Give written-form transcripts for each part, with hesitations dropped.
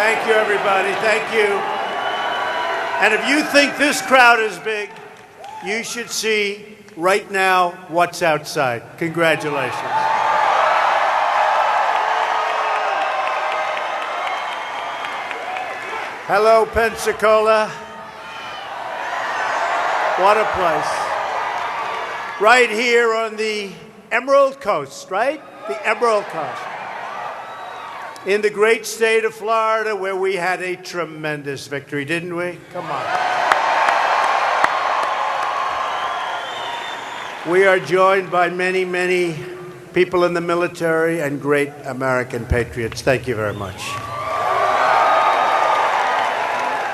Thank you, everybody. Thank you. And if you think this crowd is big, you should see right now what's outside. Congratulations. Hello, Pensacola. What a place. Right here on the Emerald Coast, right? The Emerald Coast. In the great state of Florida, where we had a tremendous victory, didn't we? Come on. We are joined by many, many people in the military and great American patriots. Thank you very much.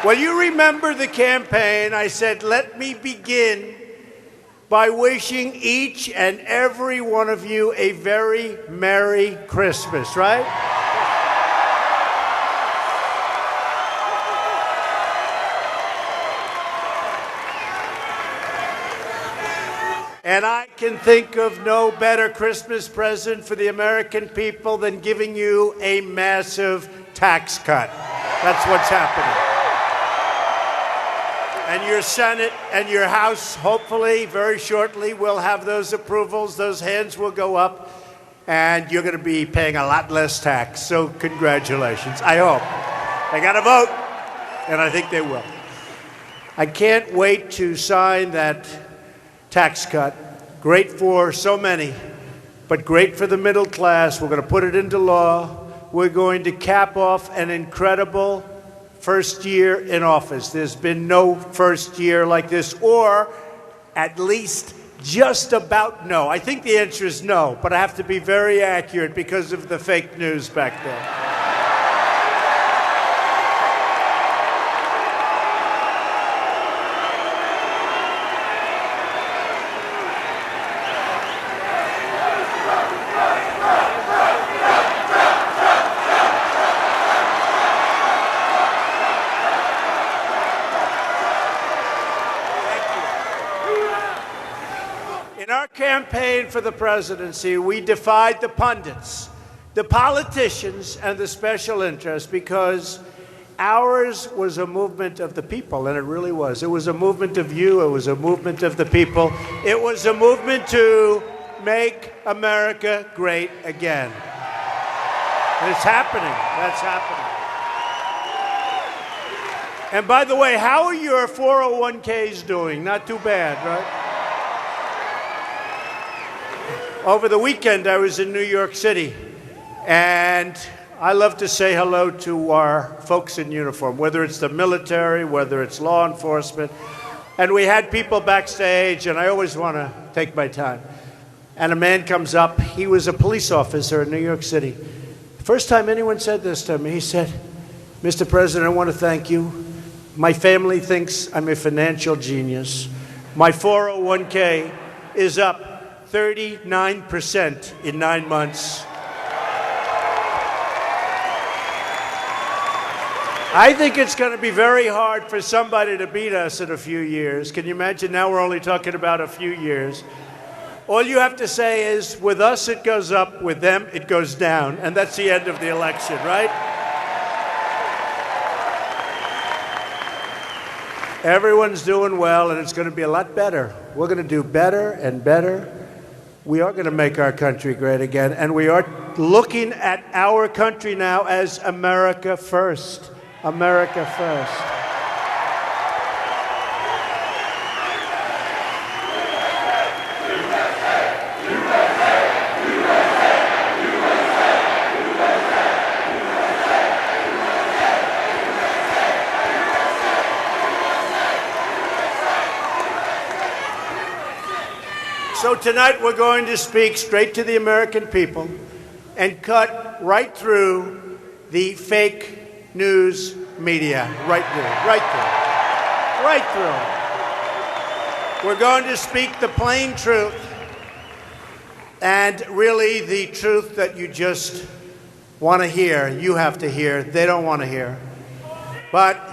Well, you remember the campaign. I said, let me begin by wishing each and every one of you a very Merry Christmas, right? And I can think of no better Christmas present for the American people than giving you a massive tax cut. That's what's happening. And your Senate and your House, hopefully, very shortly, will have those approvals. Those hands will go up, and you're going to be paying a lot less tax. So congratulations. I hope. They got to vote, and I think they will. I can't wait to sign that tax cut. Great for so many, but great for the middle class. We're going to put it into law. We're going to cap off an incredible first year in office. There's been no first year like this, or at least just about no. I think the answer is no, but I have to be very accurate because of the fake news back then. In our campaign for the presidency, we defied the pundits, the politicians, and the special interests because ours was a movement of the people, and it really was. It was a movement of you. It was a movement of the people. It was a movement to make America great again. And it's happening. That's happening. And by the way, how are your 401ks doing? Not too bad, right? Over the weekend, I was in New York City, and I love to say hello to our folks in uniform, whether it's the military, whether it's law enforcement. And we had people backstage, and I always want to take my time. And a man comes up. He was a police officer in New York City. First time anyone said this to me, he said, Mr. President, I want to thank you. My family thinks I'm a financial genius. My 401k is up 39% in 9 months. I think it's going to be very hard for somebody to beat us in a few years. Can you imagine? Now we're only talking about a few years. All you have to say is, with us it goes up, with them it goes down, and that's the end of the election, right? Everyone's doing well, and it's going to be a lot better. We're going to do better and better. We are going to make our country great again, and we are looking at our country now as America first. America first. So tonight we're going to speak straight to the American people and cut right through the fake news media. Right through. We're going to speak the plain truth, and really the truth that you just want to hear, you have to hear, they don't want to hear. But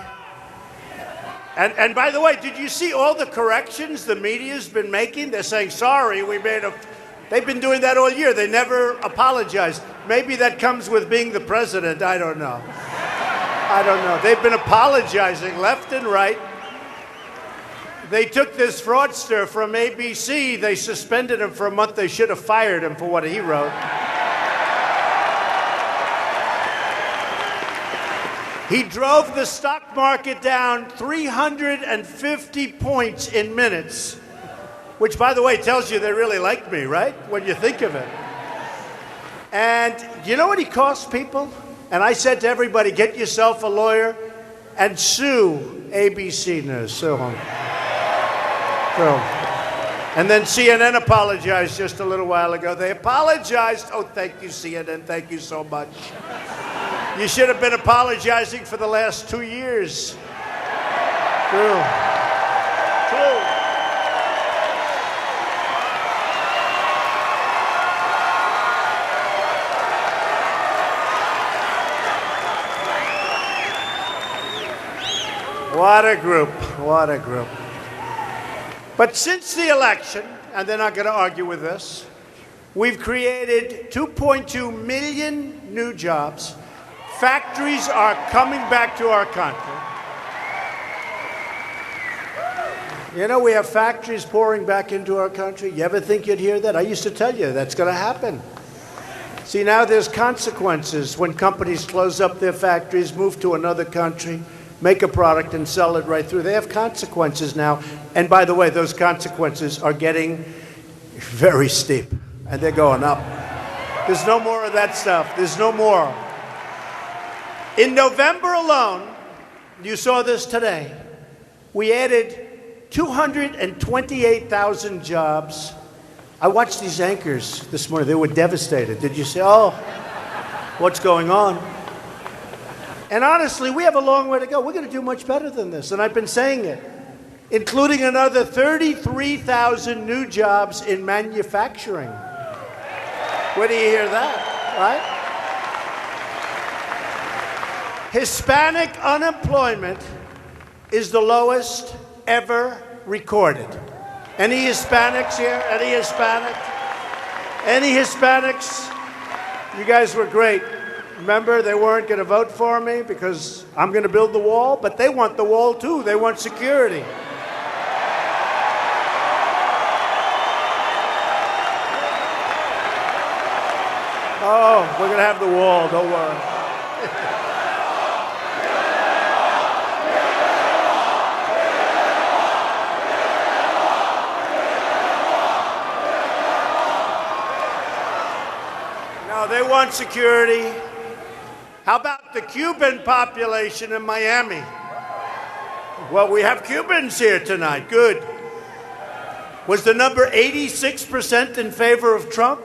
And by the way, did you see all the corrections the media's been making? They're saying, sorry, they've been doing that all year. They never apologized. Maybe that comes with being the president. I don't know. I don't know. They've been apologizing left and right. They took this fraudster from ABC. They suspended him for a month. They should have fired him for what he wrote. He drove the stock market down 350 points in minutes, which, by the way, tells you they really like me, right? When you think of it. And you know what he cost people? And I said to everybody, get yourself a lawyer and sue ABC News. Sue him. And then CNN apologized just a little while ago. They apologized. Oh, thank you, CNN. Thank you so much. You should have been apologizing for the last 2 years. True. What a group. What a group. But since the election, and they're not going to argue with this, we've created 2.2 million new jobs. Factories are coming back to our country. You know, we have factories pouring back into our country. You ever think you'd hear that? I used to tell you that's going to happen. See, now there's consequences when companies close up their factories, move to another country, make a product and sell it right through. They have consequences now. And by the way, those consequences are getting very steep, and they're going up. There's no more of that stuff. There's no more. In November alone, you saw this today, we added 228,000 jobs. I watched these anchors this morning. They were devastated. Did you say, oh, what's going on? And honestly, we have a long way to go. We're going to do much better than this, and I've been saying it, including another 33,000 new jobs in manufacturing. Where do you hear that, right? Hispanic unemployment is the lowest ever recorded. Any Hispanics here? Any Hispanic? Any Hispanics? You guys were great. Remember, they weren't going to vote for me because I'm going to build the wall, but they want the wall too. They want security. Oh, we're going to have the wall, don't worry. No, they want security. How about the Cuban population in Miami? Well, we have Cubans here tonight. Good. Was the number 86% in favor of Trump?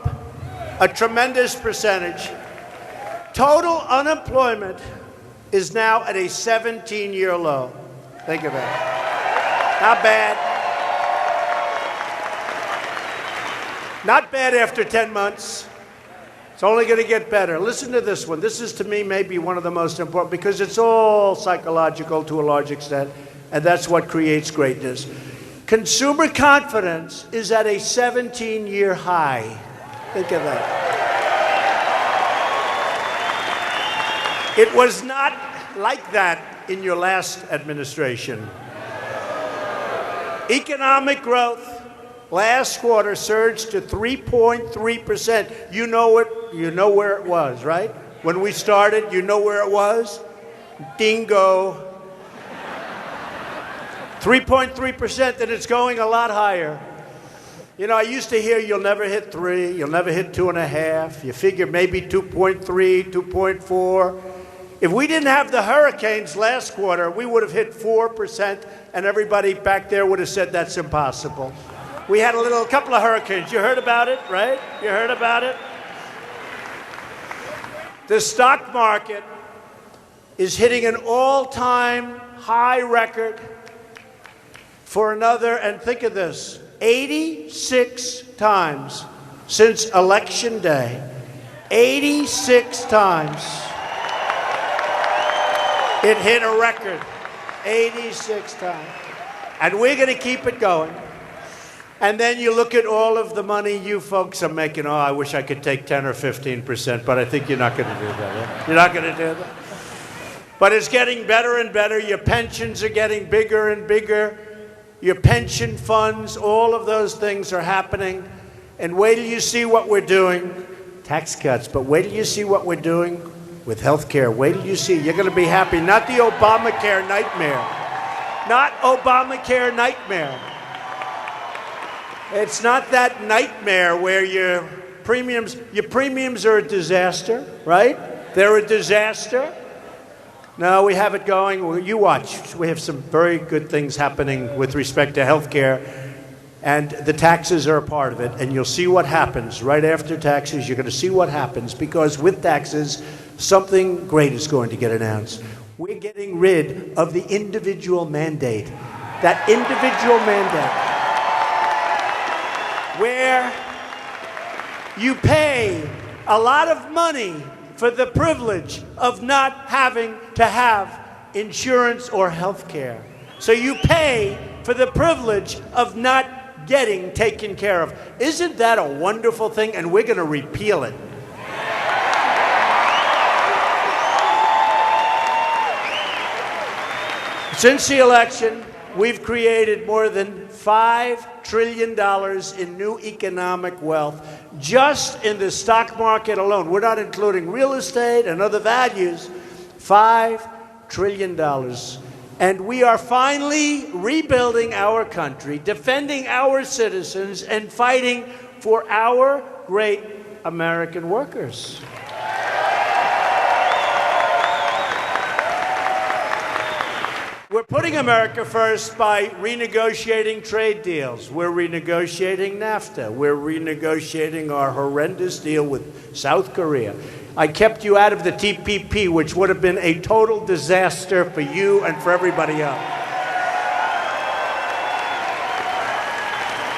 A tremendous percentage. Total unemployment is now at a 17-year low. Think of it. Not bad. Not bad after 10 months. It's only going to get better. Listen to this one. This is, to me, maybe one of the most important because it's all psychological to a large extent, and that's what creates greatness. Consumer confidence is at a 17-year high. Think of that. It was not like that in your last administration. Economic growth last quarter surged to 3.3%. You know it. You know where it was, right? When we started, you know where it was? Dingo. 3.3%, and it's going a lot higher. You know, I used to hear you'll never hit 3, you'll never hit 2.5. You figure maybe 2.3, 2.4. If we didn't have the hurricanes last quarter, we would have hit 4%, and everybody back there would have said that's impossible. We had a couple of hurricanes. You heard about it, right? You heard about it? The stock market is hitting an all-time high record for another, and think of this, 86 times since Election Day. 86 times. It hit a record. 86 times. And we're going to keep it going. And then you look at all of the money you folks are making. Oh, I wish I could take 10 or 15%, but I think you're not going to do that. Yeah? You're not going to do that? But it's getting better and better. Your pensions are getting bigger and bigger. Your pension funds, all of those things are happening. And wait till you see what we're doing. Tax cuts, but wait till you see what we're doing with health care. Wait till you see. You're going to be happy. Not the Obamacare nightmare. Not Obamacare nightmare. It's not that nightmare where your premiums are a disaster, right? They're a disaster. No, we have it going. You watch. We have some very good things happening with respect to health care, and the taxes are a part of it, and you'll see what happens right after taxes. You're going to see what happens, because with taxes, something great is going to get announced. We're getting rid of the individual mandate. That individual mandate, where you pay a lot of money for the privilege of not having to have insurance or health care. So you pay for the privilege of not getting taken care of. Isn't that a wonderful thing? And we're going to repeal it. Since the election, we've created more than $5 trillion in new economic wealth just in the stock market alone. We're not including real estate and other values. $5 trillion. And we are finally rebuilding our country, defending our citizens, and fighting for our great American workers. We're putting America first by renegotiating trade deals. We're renegotiating NAFTA. We're renegotiating our horrendous deal with South Korea. I kept you out of the TPP, which would have been a total disaster for you and for everybody else.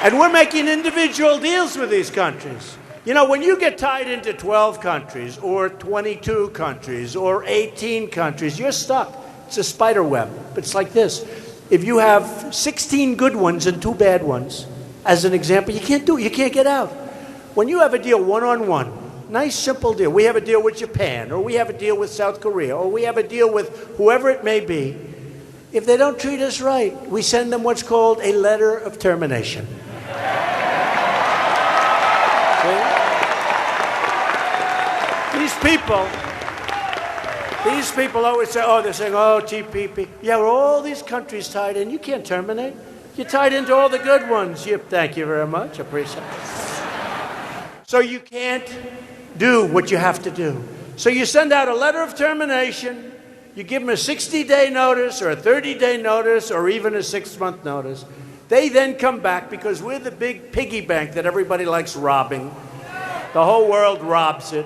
And we're making individual deals with these countries. You know, when you get tied into 12 countries or 22 countries or 18 countries, you're stuck. It's a spider web. But it's like this. If you have 16 good ones and 2 bad ones, as an example, you can't do it. You can't get out. When you have a deal one-on-one, nice, simple deal. We have a deal with Japan, or we have a deal with South Korea, or we have a deal with whoever it may be. If they don't treat us right, we send them what's called a letter of termination. These people always say, oh, they're saying, oh, TPP. Yeah, we're all these countries tied in. You can't terminate. You're tied into all the good ones. Thank you very much. Appreciate it. So you can't do what you have to do. So you send out a letter of termination. You give them a 60-day notice or a 30-day notice or even a 6-month notice. They then come back because we're the big piggy bank that everybody likes robbing. The whole world robs it.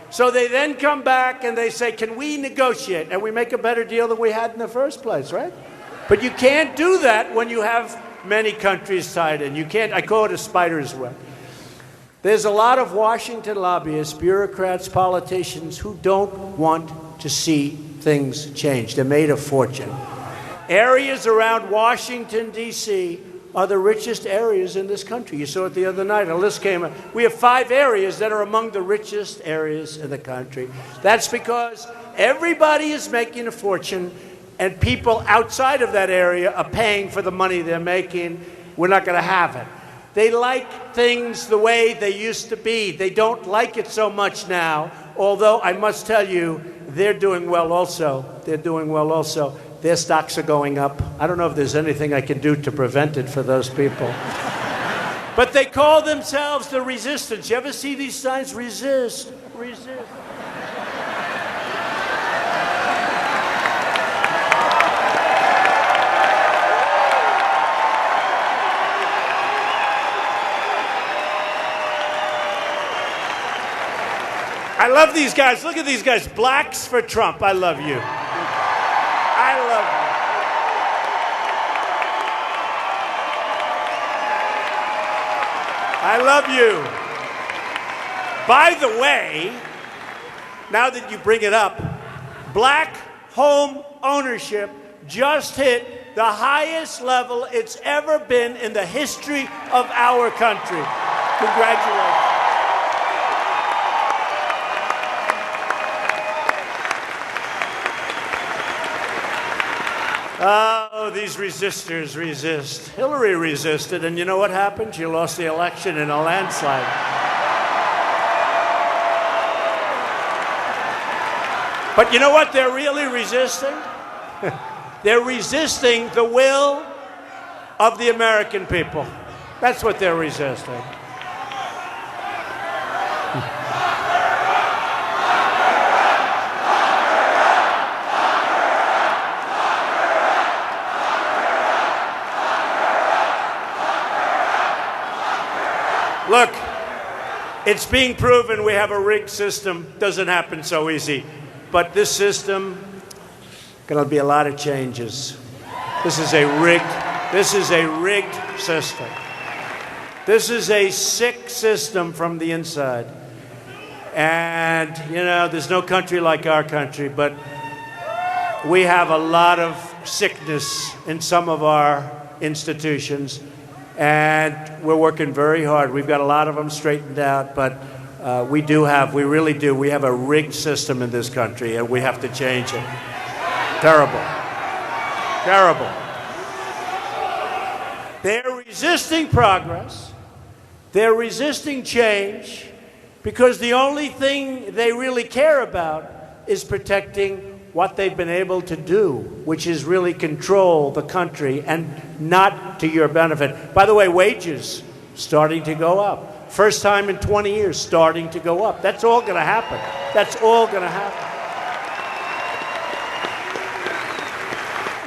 So they then come back and they say, can we negotiate? And we make a better deal than we had in the first place, right? But you can't do that when you have many countries tied in. You can't, I call it a spider's web. There's a lot of Washington lobbyists, bureaucrats, politicians who don't want to see things change. They're made a fortune. Areas around Washington, D.C. are the richest areas in this country. You saw it the other night. A list came out. We have 5 areas that are among the richest areas in the country. That's because everybody is making a fortune, and people outside of that area are paying for the money they're making. We're not going to have it. They like things the way they used to be. They don't like it so much now, although I must tell you, they're doing well also. They're doing well also. Their stocks are going up. I don't know if there's anything I can do to prevent it for those people. But they call themselves the resistance. You ever see these signs? Resist, resist. I love these guys. Look at these guys. Blacks for Trump. I love you. I love you. I love you. By the way, now that you bring it up, black home ownership just hit the highest level it's ever been in the history of our country. Congratulations. Oh, these resistors resist. Hillary resisted, and you know what happened? She lost the election in a landslide. But you know what they're really resisting? They're resisting the will of the American people. That's what they're resisting. Look, it's being proven we have a rigged system. Doesn't happen so easy. But this system, going to be a lot of changes. This is a rigged system. This is a sick system from the inside. And, you know, there's no country like our country, but we have a lot of sickness in some of our institutions. And we're working very hard. We've got a lot of them straightened out, but we really do. We have a rigged system in this country, and we have to change it. Terrible. Terrible. They're resisting progress. They're resisting change because the only thing they really care about is protecting what they've been able to do, which is really control the country and not to your benefit. By the way, wages starting to go up. First time in 20 years, starting to go up. That's all going to happen. That's all going to happen.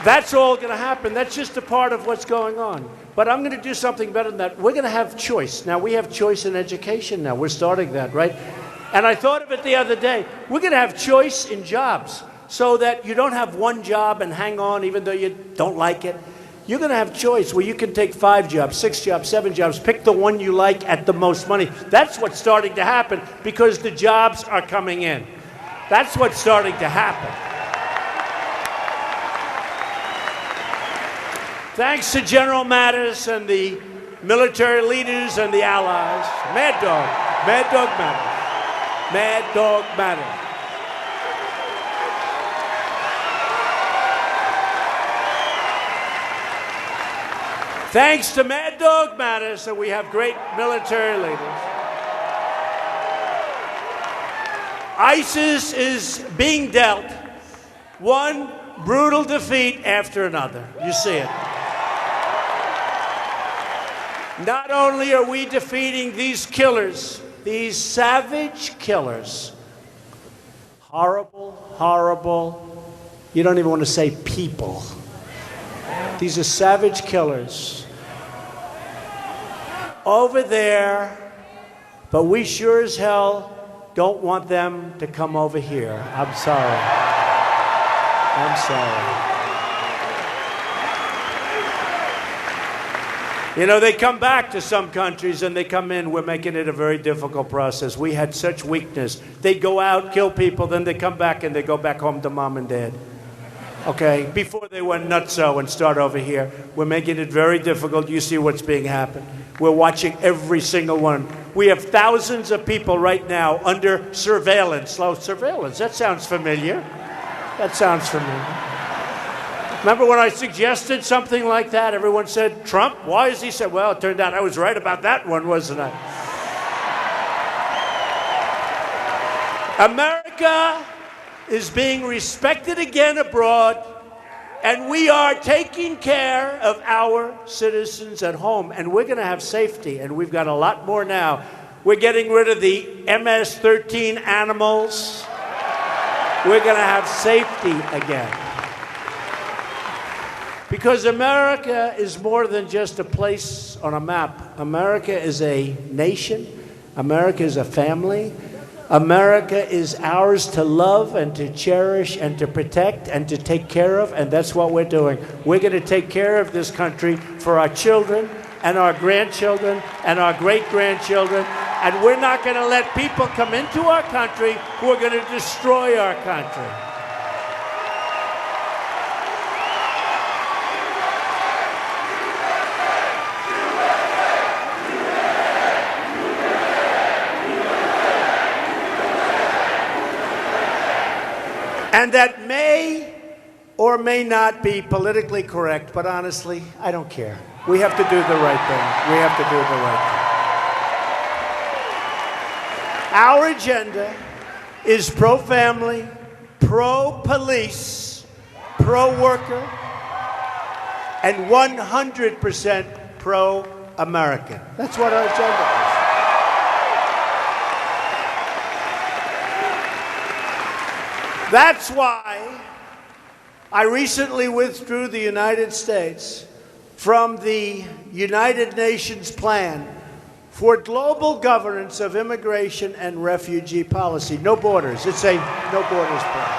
That's all going to happen. That's just a part of what's going on. But I'm going to do something better than that. We're going to have choice. Now, we have choice in education now. We're starting that, right? And I thought of it the other day. We're going to have choice in jobs so that you don't have one job and hang on even though you don't like it. You're going to have choice where you can take 5 jobs, 6 jobs, 7 jobs, pick the one you like at the most money. That's what's starting to happen because the jobs are coming in. That's what's starting to happen. Thanks to General Mattis and the military leaders and the allies. Mad Dog Mattis. Mad Dog Mattis. Thanks to Mad Dog Mattis, that we have great military leaders. ISIS is being dealt one brutal defeat after another. You see it. Not only are we defeating these killers, these savage killers, horrible, horrible, you don't even want to say people. These are savage killers over there, but we sure as hell don't want them to come over here. I'm sorry. I'm sorry. You know, they come back to some countries and they come in. We're making it a very difficult process. We had such weakness. They go out, kill people, then they come back and they go back home to mom and dad. Okay, before they went nutso and start over here. We're making it very difficult. You see what's being happened. We're watching every single one. We have thousands of people right now under surveillance. Slow surveillance. That sounds familiar. That sounds familiar. Remember when I suggested something like that? Everyone said, Trump? Why is he said? Well, it turned out I was right about that one, wasn't I? America is being respected again abroad, and we are taking care of our citizens at home, and we're going to have safety, and we've got a lot more now. We're getting rid of the MS-13 animals. We're going to have safety again. Because America is more than just a place on a map. America is a nation. America is a family. America is ours to love and to cherish and to protect and to take care of, and that's what we're doing. We're going to take care of this country for our children and our grandchildren and our great-grandchildren, and we're not going to let people come into our country who are going to destroy our country. And that may or may not be politically correct, but honestly, I don't care. We have to do the right thing. We have to do the right thing. Our agenda is pro-family, pro-police, pro-worker, and 100% pro-American. That's what our agenda is. That's why I recently withdrew the United States from the United Nations plan for global governance of immigration and refugee policy. No borders. It's a no borders plan.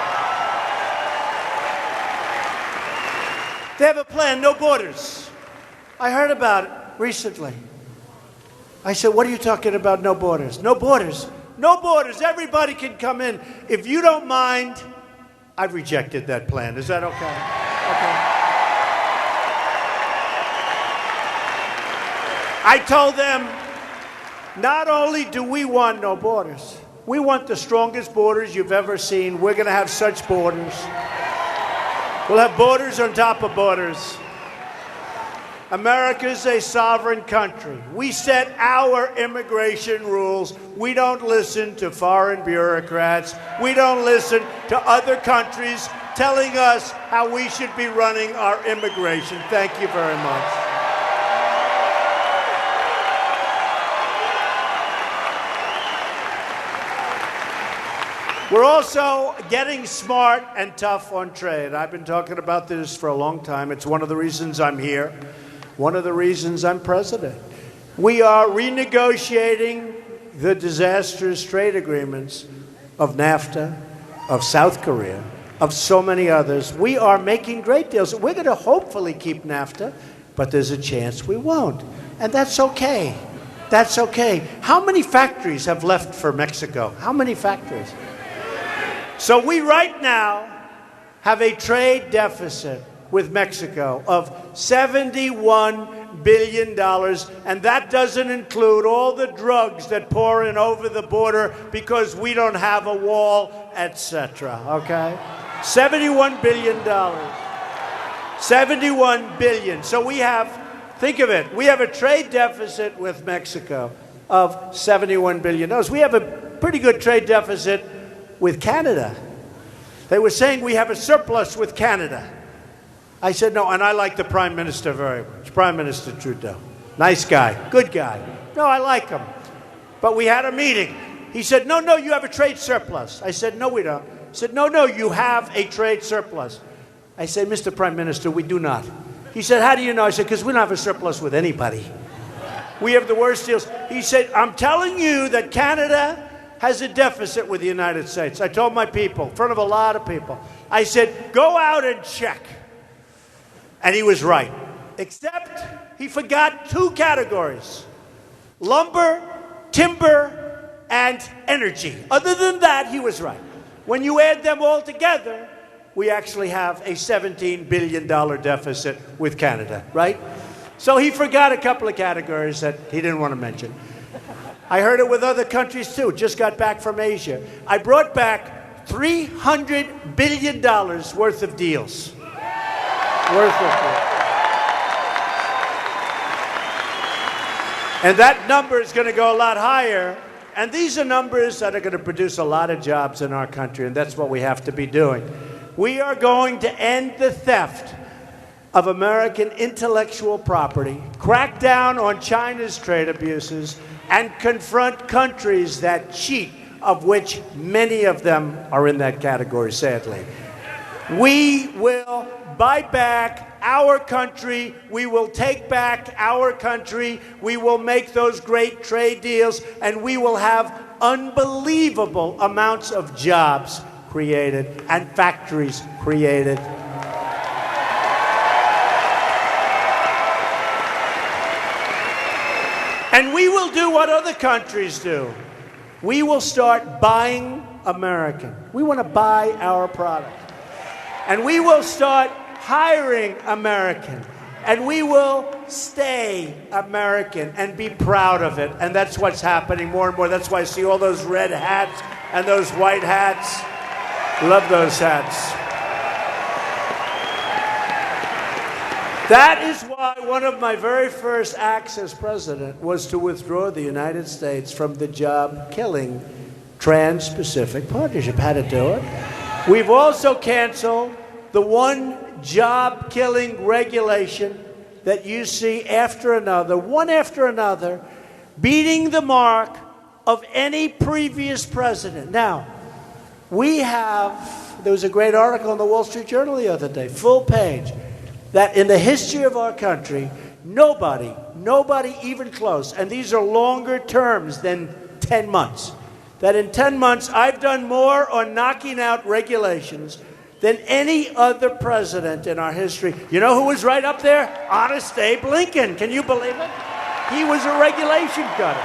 They have a plan, no borders. I heard about it recently. I said, what are you talking about, no borders? No borders. No borders. Everybody can come in. If you don't mind, I've rejected that plan. Is that okay? Okay. I told them, not only do we want no borders, we want the strongest borders you've ever seen. We're going to have such borders. We'll have borders on top of borders. America's a sovereign country. We set our immigration rules. We don't listen to foreign bureaucrats. We don't listen to other countries telling us how we should be running our immigration. Thank you very much. We're also getting smart and tough on trade. I've been talking about this for a long time. It's one of the reasons I'm here. One of the reasons I'm president. We are renegotiating the disastrous trade agreements of NAFTA, of South Korea, of so many others. We are making great deals. We're going to hopefully keep NAFTA, but there's a chance we won't. And that's okay. That's okay. How many factories have left for Mexico? How many factories? So we right now have a trade deficit with Mexico of $71 billion, and that doesn't include all the drugs that pour in over the border because we don't have a wall, etc. Okay? $71 billion. $71 billion. So we have, think of it, we have a trade deficit with Mexico of $71 billion. We have a pretty good trade deficit with Canada. They were saying we have a surplus with Canada. I said, no, and I like the Prime Minister very much, Prime Minister Trudeau. Nice guy, good guy. No, I like him. But we had a meeting. He said, no, you have a trade surplus. I said, no, we don't. He said, no, you have a trade surplus. I said, Mr. Prime Minister, we do not. He said, how do you know? I said, because we don't have a surplus with anybody. We have the worst deals. He said, I'm telling you that Canada has a deficit with the United States. I told my people, in front of a lot of people, I said, go out and check. And he was right, except he forgot two categories: lumber, timber, and energy. Other than that, he was right. When you add them all together, we actually have a $17 billion deficit with Canada, right? So he forgot a couple of categories that he didn't want to mention. I heard it with other countries, too. Just got back from Asia. I brought back $300 billion worth of deals. And that number is going to go a lot higher. And these are numbers that are going to produce a lot of jobs in our country, and that's what we have to be doing. We are going to end the theft of American intellectual property, crack down on China's trade abuses, and confront countries that cheat, of which many of them are in that category, sadly. We will buy back our country. We will take back our country. We will make those great trade deals, and we will have unbelievable amounts of jobs created and factories created. And we will do what other countries do. We will start buying American. We want to buy our product. And we will start hiring American. And we will stay American and be proud of it. And that's what's happening more and more. That's why I see all those red hats and those white hats. Love those hats. That is why one of my very first acts as president was to withdraw the United States from the job-killing Trans-Pacific Partnership. Had to do it. We've also canceled the one job-killing regulation that you see after another, one after another, beating the mark of any previous president. Now, there was a great article in the Wall Street Journal the other day, full page, that in the history of our country, nobody even close, and these are longer terms than 10 months, that in 10 months I've done more on knocking out regulations than any other president in our history. You know who was right up there? Honest Abe Lincoln. Can you believe it? He was a regulation cutter.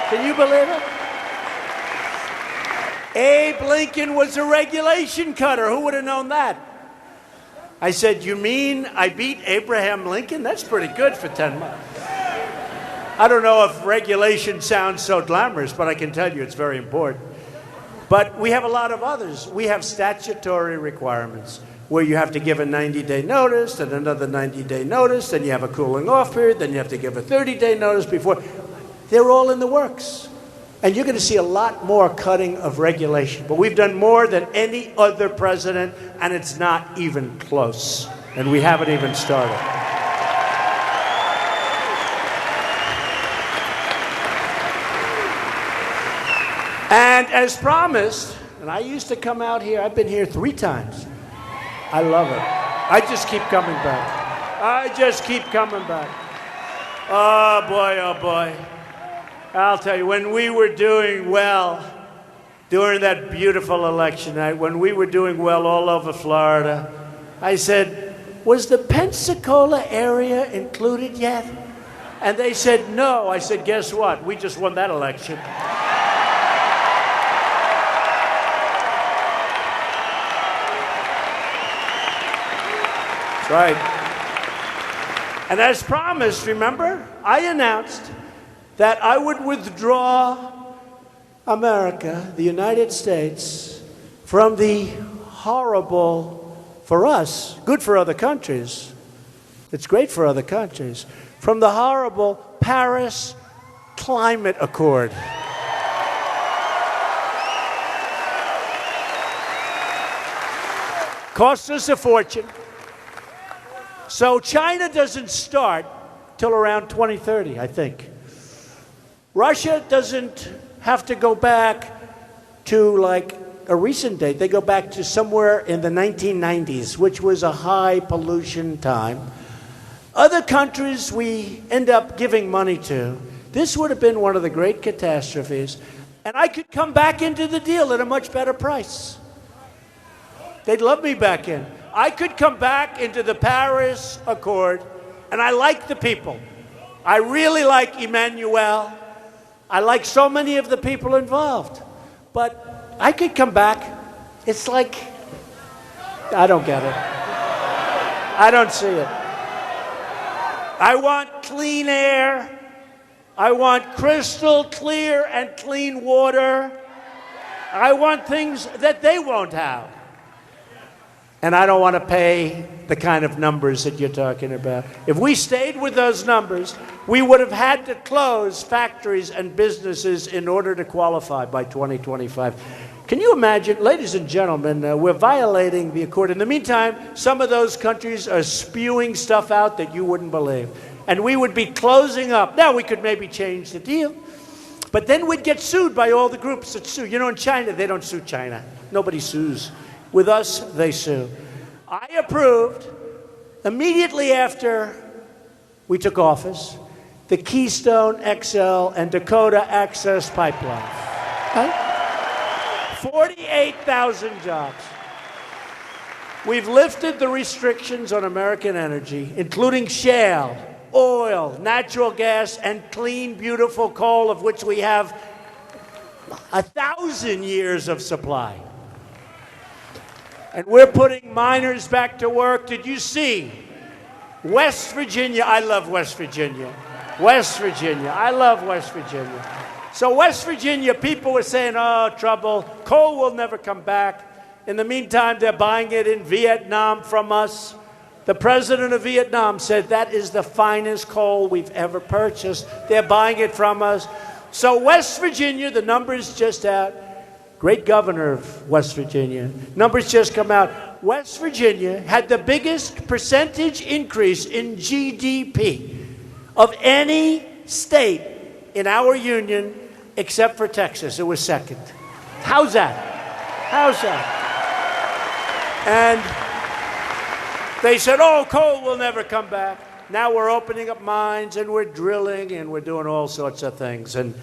Can you believe it? Abe Lincoln was a regulation cutter. Who would have known that? I said, you mean I beat Abraham Lincoln? That's pretty good for 10 months. I don't know if regulation sounds so glamorous, but I can tell you it's very important. But we have a lot of others. We have statutory requirements where you have to give a 90-day notice, then another 90-day notice, then you have a cooling off period, then you have to give a 30-day notice before. They're all in the works. And you're going to see a lot more cutting of regulation. But we've done more than any other president, and it's not even close. And we haven't even started. And as promised, and I used to come out here, I've been here 3 times. I love it. I just keep coming back. I just keep coming back. Oh, boy, oh, boy. I'll tell you, when we were doing well during that beautiful election night, when we were doing well all over Florida, I said, was the Pensacola area included yet? And they said, no. I said, guess what? We just won that election. That's right. And as promised, remember, I announced that I would withdraw America, the United States, from the horrible, for us, good for other countries, it's great for other countries, from the horrible Paris Climate Accord. Cost us a fortune. So China doesn't start till around 2030, I think. Russia doesn't have to go back to like a recent date. They go back to somewhere in the 1990s, which was a high pollution time. Other countries we end up giving money to. This would have been one of the great catastrophes. And I could come back into the deal at a much better price. They'd love me back in. I could come back into the Paris Accord, and I like the people. I really like Emmanuel. I like so many of the people involved. But I could come back. It's like, I don't get it. I don't see it. I want clean air. I want crystal clear and clean water. I want things that they won't have. And I don't want to pay the kind of numbers that you're talking about. If we stayed with those numbers, we would have had to close factories and businesses in order to qualify by 2025. Can you imagine, ladies and gentlemen, we're violating the accord. In the meantime, some of those countries are spewing stuff out that you wouldn't believe. And we would be closing up. Now, we could maybe change the deal. But then we'd get sued by all the groups that sue. You know, in China, they don't sue China. Nobody sues. With us, they sue. I approved, immediately after we took office, the Keystone XL and Dakota Access Pipeline. Right? 48,000 jobs. We've lifted the restrictions on American energy, including shale, oil, natural gas, and clean, beautiful coal, of which we have 1,000 years of supply. And we're putting miners back to work. Did you see West Virginia? I love West Virginia. West Virginia. I love West Virginia. So West Virginia, people were saying, oh, trouble. Coal will never come back. In the meantime, they're buying it in Vietnam from us. The president of Vietnam said that is the finest coal we've ever purchased. They're buying it from us. So West Virginia, the numbers just out. Great governor of West Virginia. Numbers just come out. West Virginia had the biggest percentage increase in GDP of any state in our union except for Texas. It was second. How's that? How's that? And they said, oh, coal will never come back. Now we're opening up mines and we're drilling and we're doing all sorts of things. And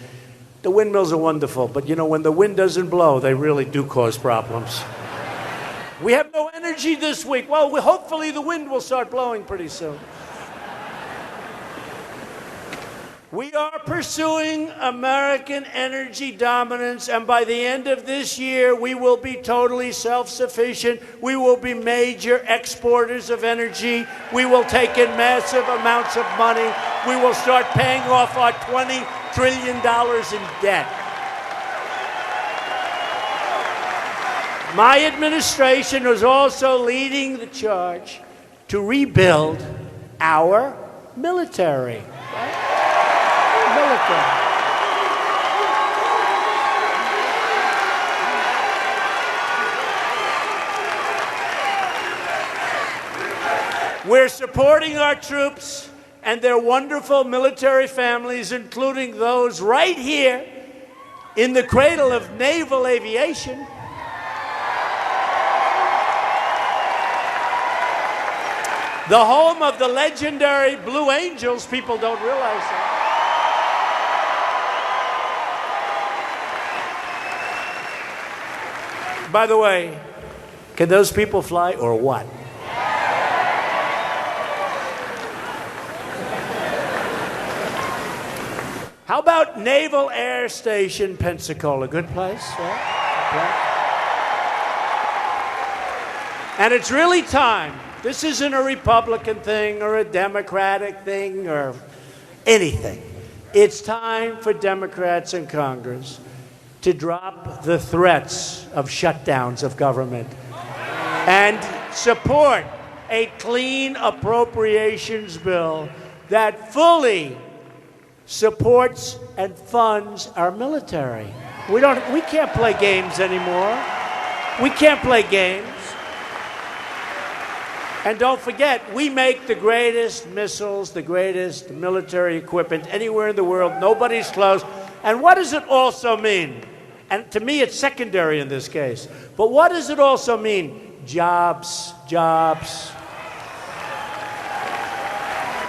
the windmills are wonderful, but you know, when the wind doesn't blow, they really do cause problems. We have no energy this week. Well, hopefully the wind will start blowing pretty soon. We are pursuing American energy dominance, and by the end of this year, we will be totally self-sufficient. We will be major exporters of energy. We will take in massive amounts of money. We will start paying off our $20 trillion in debt. My administration is also leading the charge to rebuild our military. We're supporting our troops and their wonderful military families, including those right here in the cradle of naval aviation. The home of the legendary Blue Angels. People don't realize that. By the way, can those people fly or what? How about Naval Air Station Pensacola? Good place, right? Good place. And it's really time. This isn't a Republican thing or a Democratic thing or anything. It's time for Democrats in Congress to drop the threats of shutdowns of government and support a clean appropriations bill that fully supports and funds our military. We can't play games anymore. We can't play games. And don't forget, we make the greatest missiles, the greatest military equipment anywhere in the world. Nobody's close. And what does it also mean? And to me, it's secondary in this case. But what does it also mean? Jobs, jobs.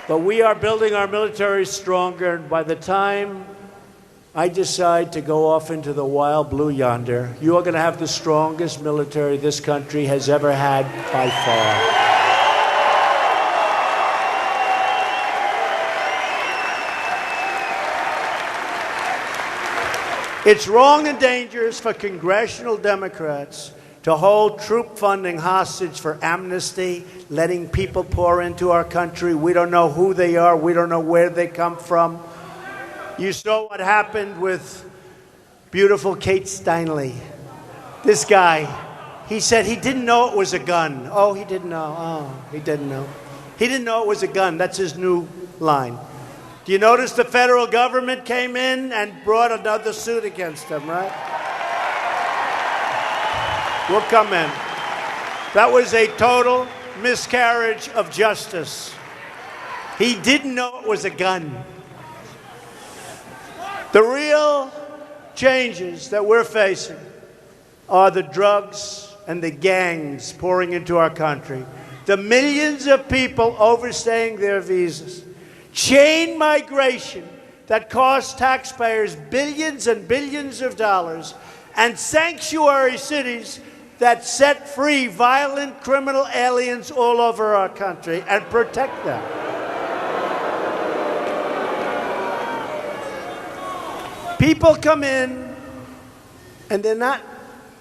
But we are building our military stronger, and by the time I decide to go off into the wild blue yonder, you are going to have the strongest military this country has ever had by far. It's wrong and dangerous for congressional Democrats to hold troop funding hostage for amnesty, letting people pour into our country. We don't know who they are. We don't know where they come from. You saw what happened with beautiful Kate Steinle. This guy, he said he didn't know it was a gun. Oh, he didn't know. Oh, he didn't know. He didn't know it was a gun. That's his new line. Do you notice the federal government came in and brought another suit against him, right? We'll come in. That was a total miscarriage of justice. He didn't know it was a gun. The real changes that we're facing are the drugs and the gangs pouring into our country, the millions of people overstaying their visas, chain migration that costs taxpayers billions and billions of dollars, and sanctuary cities that set free violent criminal aliens all over our country and protect them. People come in and they're not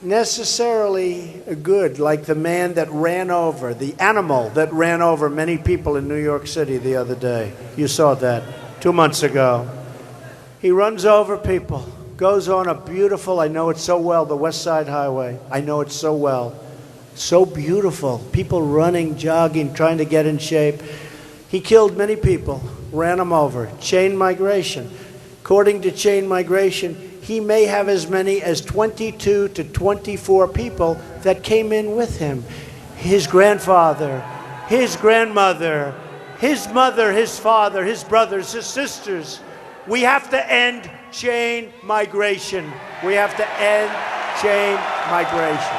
necessarily good, like the man that ran over, the animal that ran over many people in New York City the other day. You saw that 2 months ago. He runs over people, goes on a beautiful, I know it so well, the West Side Highway. I know it so well. So beautiful. People running, jogging, trying to get in shape. He killed many people, ran them over. Chain migration. According to chain migration, he may have as many as 22 to 24 people that came in with him. His grandfather, his grandmother, his mother, his father, his brothers, his sisters. We have to end chain migration. We have to end chain migration.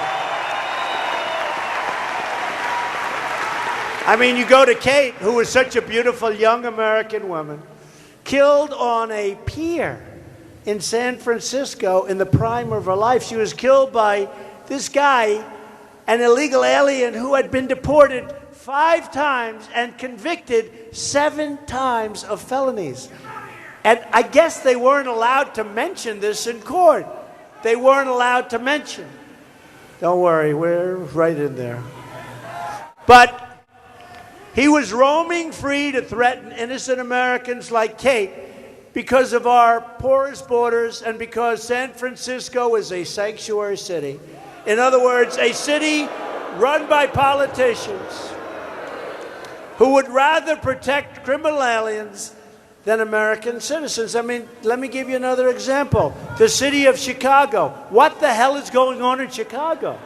I mean, you go to Kate, who was such a beautiful young American woman, killed on a pier in San Francisco in the prime of her life. She was killed by this guy, an illegal alien who had been deported 5 times and convicted 7 times of felonies. And I guess they weren't allowed to mention this in court. They weren't allowed to mention. Don't worry, we're right in there. But he was roaming free to threaten innocent Americans like Kate because of our porous borders and because San Francisco is a sanctuary city. In other words, a city run by politicians who would rather protect criminal aliens than American citizens. I mean, let me give you another example. The city of Chicago. What the hell is going on in Chicago?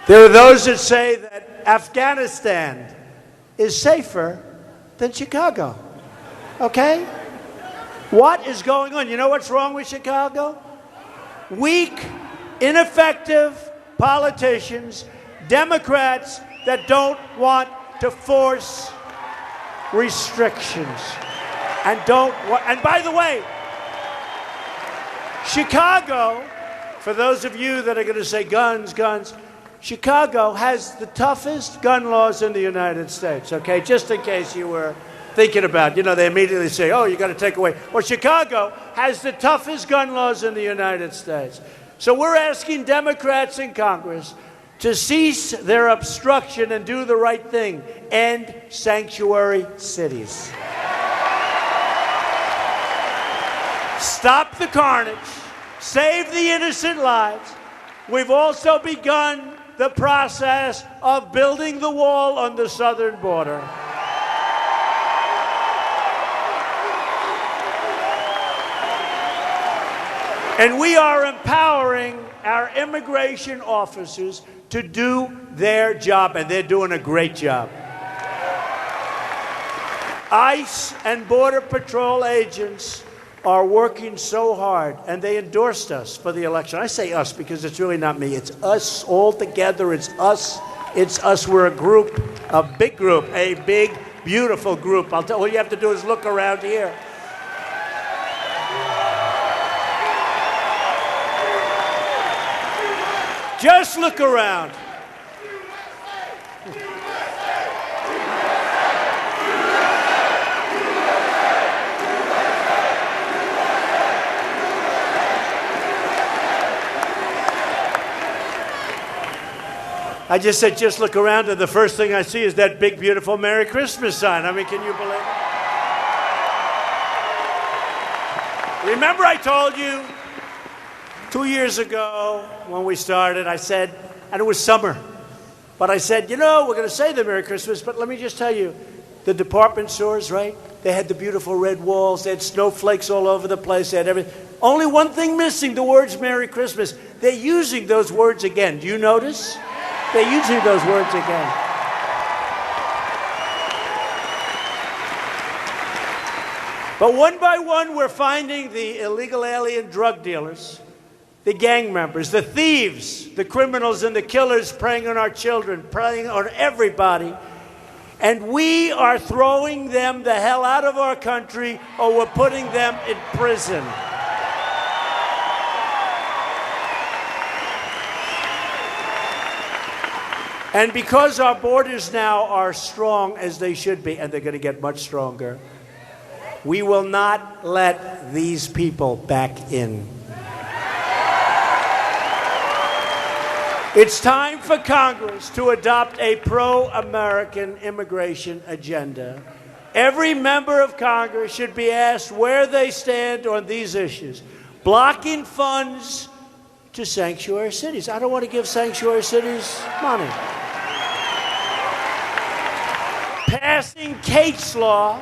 There are those that say that Afghanistan is safer than Chicago. Okay? What is going on? You know what's wrong with Chicago? Weak, ineffective politicians, Democrats that don't want to force restrictions and don't want, and by the way, Chicago, for those of you that are going to say guns, guns, Chicago has the toughest gun laws in the United States, okay? Just in case you were thinking about, you know, they immediately say, oh, you got to take away. Well, Chicago has the toughest gun laws in the United States. So we're asking Democrats in Congress to cease their obstruction and do the right thing. End sanctuary cities. Stop the carnage. Save the innocent lives. We've also begun the process of building the wall on the southern border. And we are empowering our immigration officers to do their job, and they're doing a great job. ICE and Border Patrol agents are working so hard, and they endorsed us for the election. I say us because it's really not me. It's us all together. It's us. It's us. We're a group, a big group, a big, beautiful group. I'll tell you, all you have to do is look around here. Just look around. I just said, just look around, and the first thing I see is that big, beautiful Merry Christmas sign. I mean, can you believe it? Remember I told you 2 years ago when we started, I said, and it was summer, but I said, you know, we're going to say the Merry Christmas, but let me just tell you, the department stores, right? They had the beautiful red walls. They had snowflakes all over the place. They had everything. Only one thing missing, the words Merry Christmas. They're using those words again. Do you notice? They're using those words again. But one by one, we're finding the illegal alien drug dealers, the gang members, the thieves, the criminals and the killers preying on our children, preying on everybody. And we are throwing them the hell out of our country, or we're putting them in prison. And because our borders now are strong as they should be, and they're going to get much stronger, we will not let these people back in. It's time for Congress to adopt a pro-American immigration agenda. Every member of Congress should be asked where they stand on these issues. Blocking funds to sanctuary cities. I don't want to give sanctuary cities money. Passing case law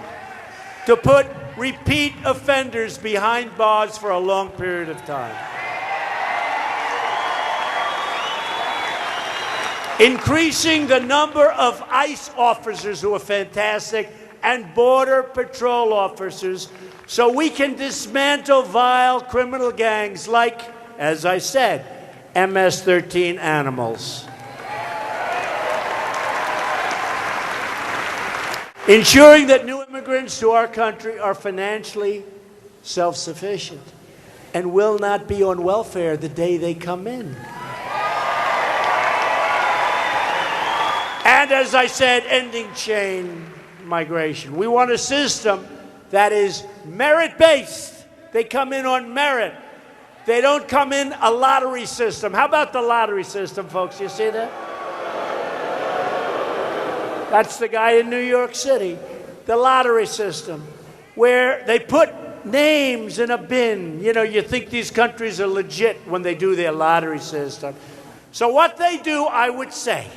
to put repeat offenders behind bars for a long period of time. Increasing the number of ICE officers, who are fantastic, and Border Patrol officers, so we can dismantle vile criminal gangs like, as I said, MS-13 animals. Ensuring that new immigrants to our country are financially self-sufficient and will not be on welfare the day they come in. And as I said, ending chain migration. We want a system that is merit-based. They come in on merit. They don't come in a lottery system. How about the lottery system, folks? You see that? That's the guy in New York City. The lottery system, where they put names in a bin. You know, you think these countries are legit when they do their lottery system. So what they do, I would say,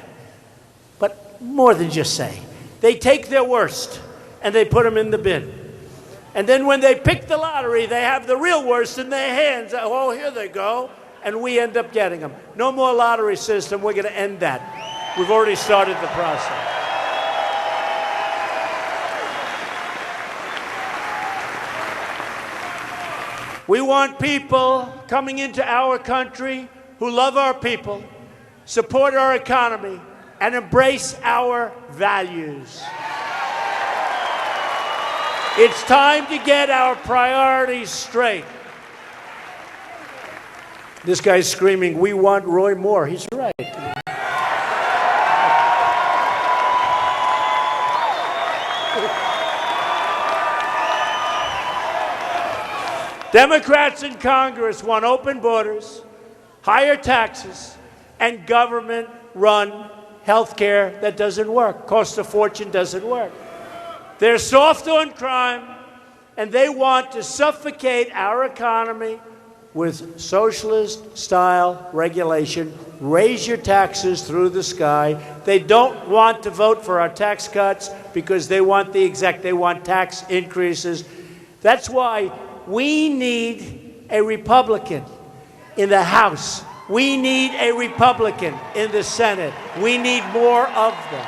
but more than just say, they take their worst and they put them in the bin. And then when they pick the lottery, they have the real worst in their hands. Oh, here they go. And we end up getting them. No more lottery system. We're going to end that. We've already started the process. We want people coming into our country who love our people, support our economy, and embrace our values. It's time to get our priorities straight. This guy's screaming, "We want Roy Moore." He's right. Democrats in Congress want open borders, higher taxes, and government-run health care that doesn't work. Costs a fortune, doesn't work. They're soft on crime, and they want to suffocate our economy with socialist-style regulation. Raise your taxes through the sky. They don't want to vote for our tax cuts because they want they want tax increases. That's why we need a Republican in the House. We need a Republican in the Senate. We need more of them.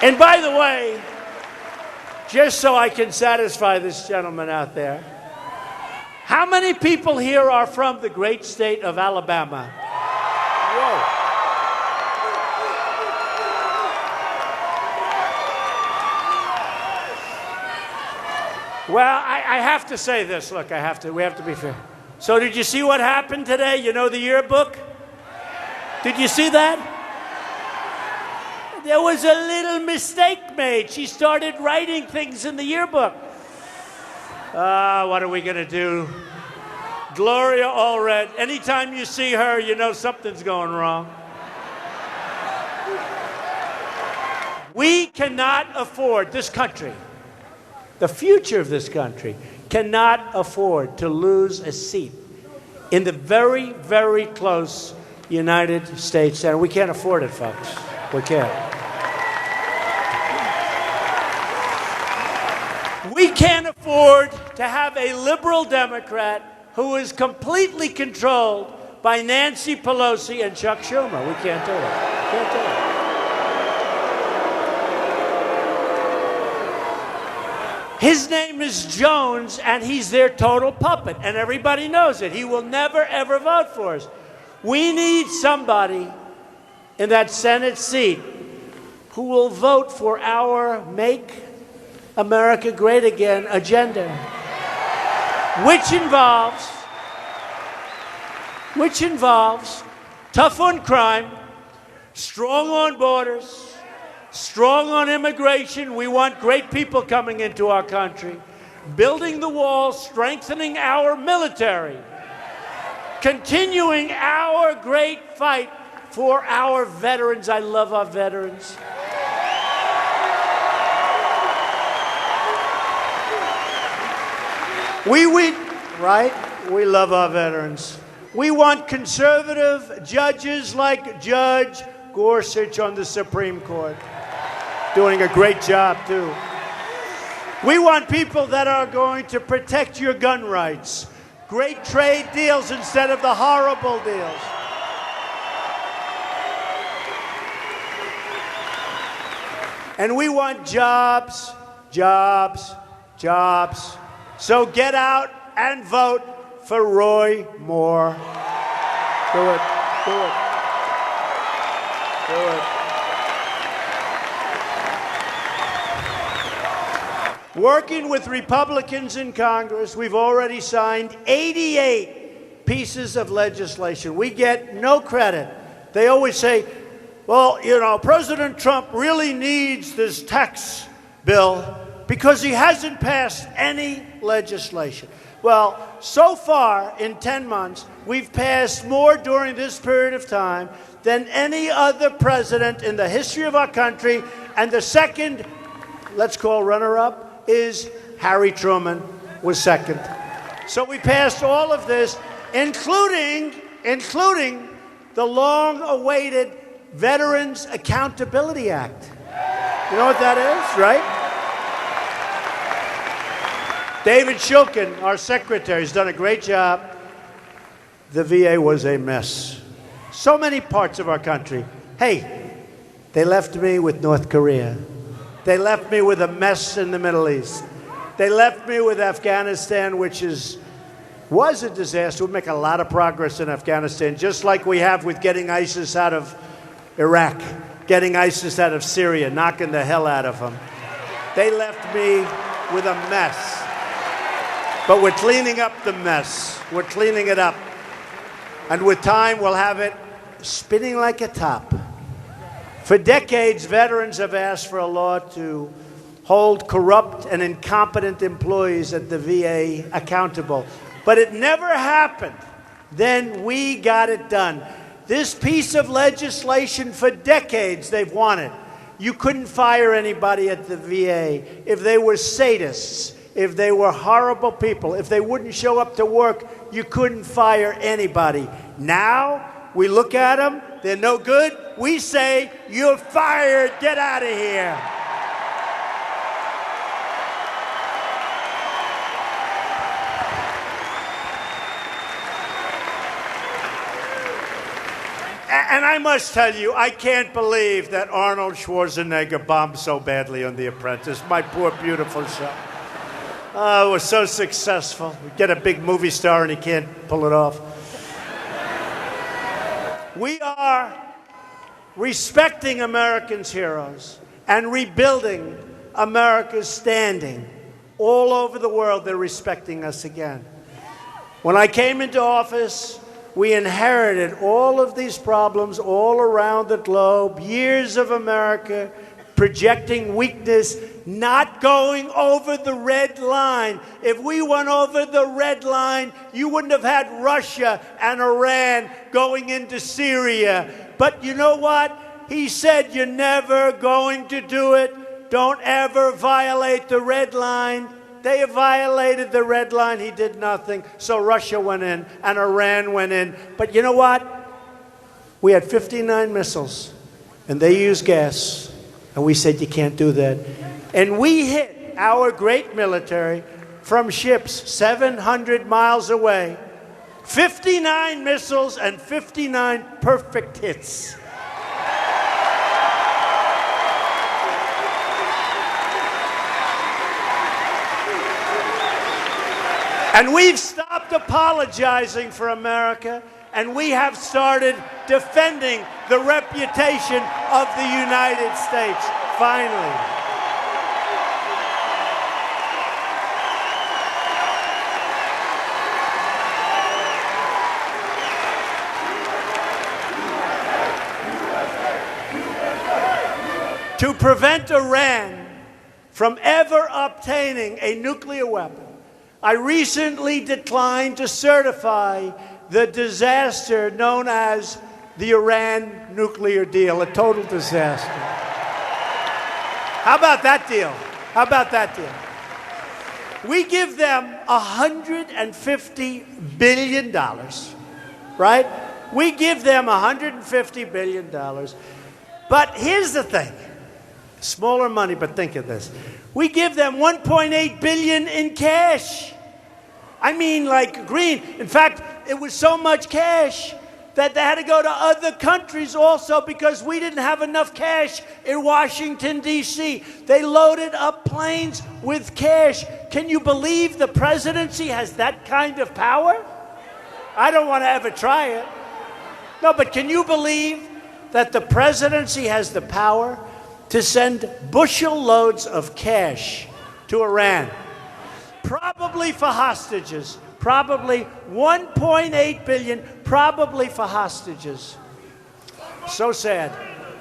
And by the way, just so I can satisfy this gentleman out there, how many people here are from the great state of Alabama? Whoa. Well, I have to say this. Look, we have to be fair. So did you see what happened today? You know the yearbook? Did you see that? There was a little mistake made. She started writing things in the yearbook. What are we going to do? Gloria Allred, anytime you see her, you know something's going wrong. We cannot afford, this country, the future of this country, cannot afford to lose a seat in the very, very close United States Senate. We can't afford it, folks. We can't. We can't afford to have a liberal Democrat who is completely controlled by Nancy Pelosi and Chuck Schumer. We can't do it. Can't do it. His name is Jones, and he's their total puppet, and everybody knows it. He will never, ever vote for us. We need somebody in that Senate seat who will vote for our Make America Great Again agenda, which involves tough on crime, strong on borders, strong on immigration. We want great people coming into our country, building the wall, strengthening our military, continuing our great fight for our veterans. I love our veterans. Right? We love our veterans. We want conservative judges like Judge Gorsuch on the Supreme Court, doing a great job, too. We want people that are going to protect your gun rights. Great trade deals instead of the horrible deals. And we want jobs, jobs, jobs. So get out and vote for Roy Moore. Do it. Do it. Do it. Working with Republicans in Congress, we've already signed 88 pieces of legislation. We get no credit. They always say, well, you know, President Trump really needs this tax bill because he hasn't passed any legislation. Well, so far in 10 months, we've passed more during this period of time than any other president in the history of our country. And the second, let's call runner-up, is Harry Truman was second. So we passed all of this, including the long-awaited Veterans Accountability Act. You know what that is, right? David Shulkin, our secretary, has done a great job. The VA was a mess. So many parts of our country. Hey, they left me with North Korea. They left me with a mess in the Middle East. They left me with Afghanistan, which was a disaster. We'll make a lot of progress in Afghanistan, just like we have with getting ISIS out of Iraq, getting ISIS out of Syria, knocking the hell out of them. They left me with a mess. But we're cleaning up the mess. We're cleaning it up. And with time, we'll have it spinning like a top. For decades, veterans have asked for a law to hold corrupt and incompetent employees at the VA accountable. But it never happened. Then we got it done. This piece of legislation, for decades, they've wanted. You couldn't fire anybody at the VA if they were sadists, if they were horrible people, if they wouldn't show up to work, you couldn't fire anybody. Now, we look at them, they're no good, we say, you're fired, get out of here. And I must tell you, I can't believe that Arnold Schwarzenegger bombed so badly on The Apprentice. My poor, beautiful show. It was so successful. We get a big movie star and he can't pull it off. We are respecting Americans' heroes and rebuilding America's standing. All over the world, they're respecting us again. When I came into office, we inherited all of these problems all around the globe, years of America projecting weakness, not going over the red line. If we went over the red line, you wouldn't have had Russia and Iran going into Syria. But you know what? He said, you're never going to do it. Don't ever violate the red line. They violated the red line. He did nothing. So Russia went in and Iran went in. But you know what? We had 59 missiles, and they used gas. And we said, you can't do that. And we hit our great military from ships 700 miles away. 59 missiles and 59 perfect hits. And we've stopped apologizing for America, and we have started defending the reputation of the United States, finally. To prevent Iran from ever obtaining a nuclear weapon, I recently declined to certify the disaster known as the Iran nuclear deal, a total disaster. How about that deal? How about that deal? We give them $150 billion, right? We give them $150 billion. But here's the thing. Smaller money, but think of this. We give them $1.8 billion in cash. I mean, like green. In fact, it was so much cash that they had to go to other countries also because we didn't have enough cash in Washington, D.C. They loaded up planes with cash. Can you believe the presidency has that kind of power? I don't want to ever try it. No, but can you believe that the presidency has the power to send bushel loads of cash to Iran? Probably for hostages. Probably $1.8 billion, probably for hostages. So sad.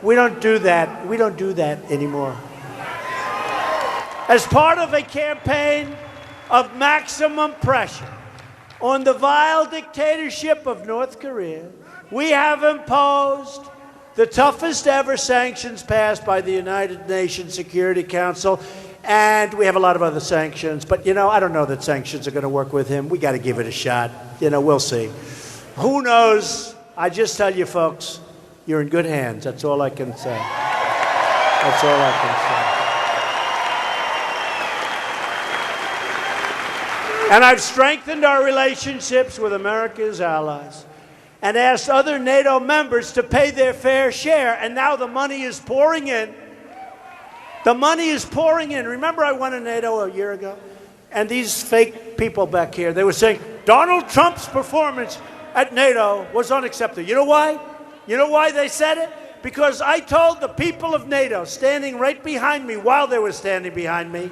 We don't do that. We don't do that anymore. As part of a campaign of maximum pressure on the vile dictatorship of North Korea, we have imposed the toughest ever sanctions passed by the United Nations Security Council. And we have a lot of other sanctions. But, I don't know that sanctions are going to work with him. We got to give it a shot. We'll see. Who knows? I just tell you, folks, you're in good hands. That's all I can say. That's all I can say. And I've strengthened our relationships with America's allies and asked other NATO members to pay their fair share. And now the money is pouring in. The money is pouring in. Remember I went to NATO a year ago? And these fake people back here, they were saying, Donald Trump's performance at NATO was unacceptable. You know why? You know why they said it? Because I told the people of NATO, standing right behind me while they were standing behind me,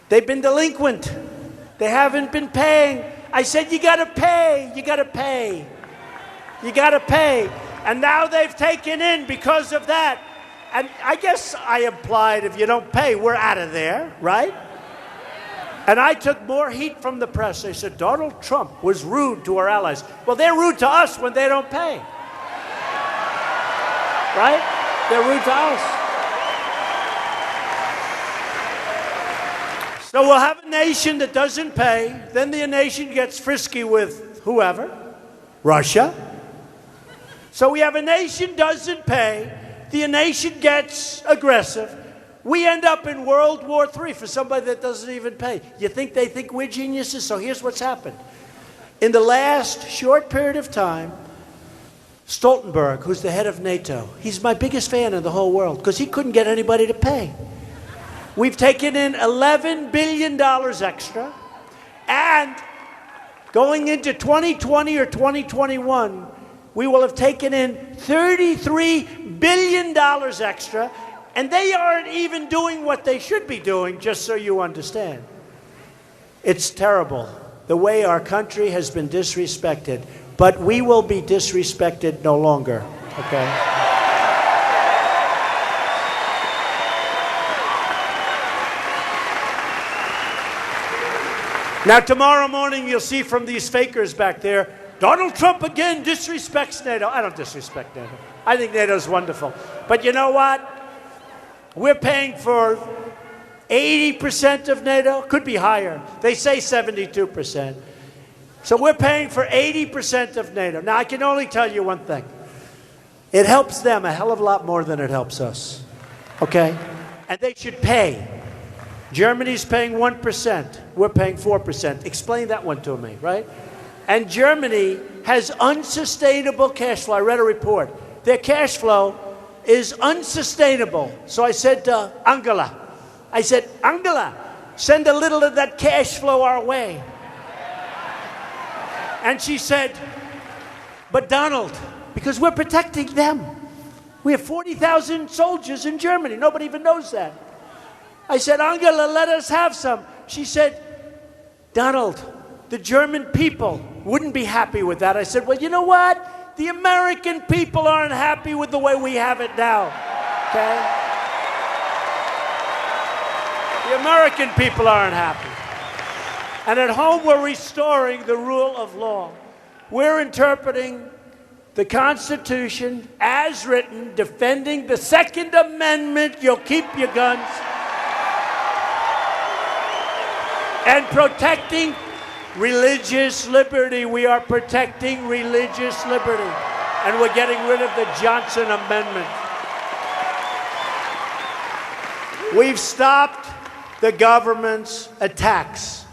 they've been delinquent. They haven't been paying. I said, you got to pay. You got to pay. You got to pay. And now they've taken in because of that. And I guess I implied if you don't pay, we're out of there, right? And I took more heat from the press. They said, Donald Trump was rude to our allies. Well, they're rude to us when they don't pay. Right? They're rude to us. So we'll have a nation that doesn't pay. Then the nation gets frisky with whoever. Russia. So we have a nation doesn't pay. The nation gets aggressive. We end up in World War III for somebody that doesn't even pay. You think they think we're geniuses? So here's what's happened. In the last short period of time, Stoltenberg, who's the head of NATO, he's my biggest fan in the whole world because he couldn't get anybody to pay. We've taken in $11 billion extra, and going into 2020 or 2021, we will have taken in $33 billion extra, and they aren't even doing what they should be doing, just so you understand. It's terrible, the way our country has been disrespected, but we will be disrespected no longer, okay? Now, tomorrow morning, you'll see from these fakers back there, Donald Trump again disrespects NATO. I don't disrespect NATO. I think NATO's wonderful. But you know what? We're paying for 80% of NATO. Could be higher. They say 72%. So we're paying for 80% of NATO. Now, I can only tell you one thing. It helps them a hell of a lot more than it helps us. Okay? And they should pay. Germany's paying 1%. We're paying 4%. Explain that one to me, right? And Germany has unsustainable cash flow. I read a report. Their cash flow is unsustainable. So I said to Angela, Angela, send a little of that cash flow our way. And she said, but Donald, because we're protecting them. We have 40,000 soldiers in Germany. Nobody even knows that. I said, Angela, let us have some. She said, Donald, the German people wouldn't be happy with that. I said, well, you know what? The American people aren't happy with the way we have it now. Okay? The American people aren't happy. And at home, we're restoring the rule of law. We're interpreting the Constitution, as written, defending the Second Amendment, you'll keep your guns, and protecting religious liberty. We are protecting religious liberty, and we're getting rid of the Johnson Amendment. We've stopped the government's attacks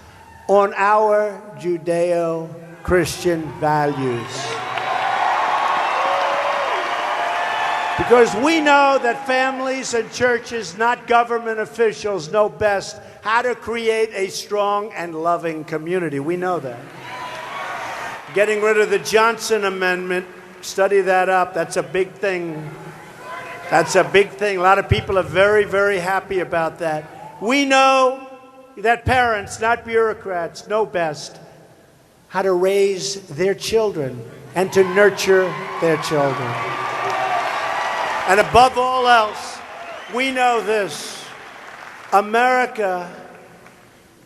on our Judeo-Christian values. Because we know that families and churches, not government officials, know best how to create a strong and loving community. We know that. Getting rid of the Johnson Amendment, study that up. That's a big thing. That's a big thing. A lot of people are very, very happy about that. We know that parents, not bureaucrats, know best how to raise their children and to nurture their children. And above all else, we know this: America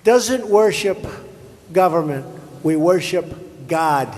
doesn't worship government. We worship God.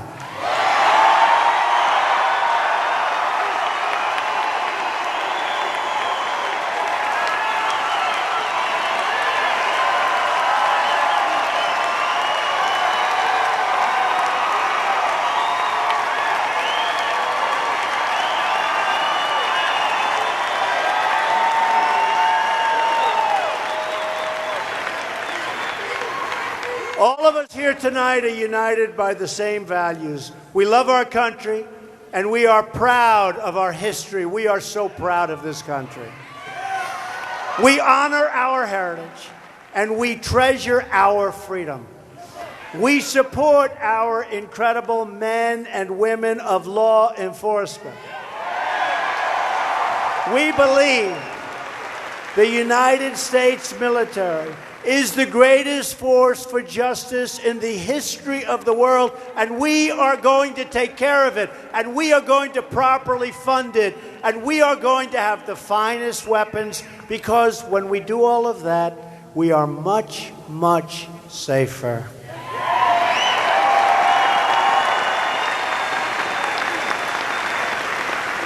All of us here tonight are united by the same values. We love our country, and we are proud of our history. We are so proud of this country. We honor our heritage, and we treasure our freedom. We support our incredible men and women of law enforcement. We believe the United States military is the greatest force for justice in the history of the world, and we are going to take care of it, and we are going to properly fund it, and we are going to have the finest weapons, because when we do all of that, we are much, much safer.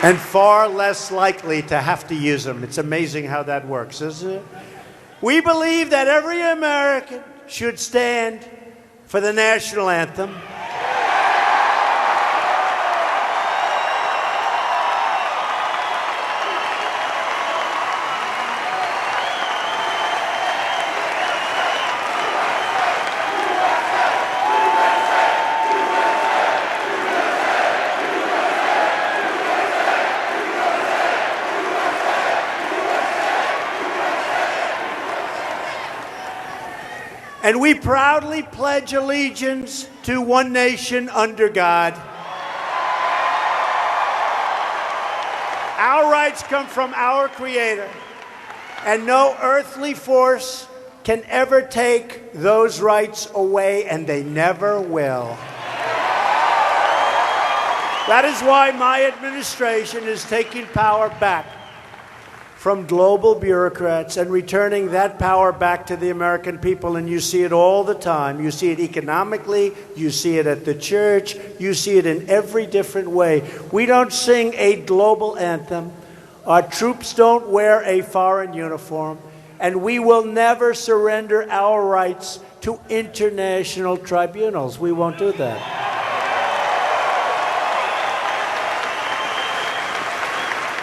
And far less likely to have to use them. It's amazing how that works, isn't it? We believe that every American should stand for the national anthem. And we proudly pledge allegiance to one nation under God. Our rights come from our Creator, and no earthly force can ever take those rights away, and they never will. That is why my administration is taking power back from global bureaucrats and returning that power back to the American people. And you see it all the time. You see it economically. You see it at the church. You see it in every different way. We don't sing a global anthem. Our troops don't wear a foreign uniform. And we will never surrender our rights to international tribunals. We won't do that.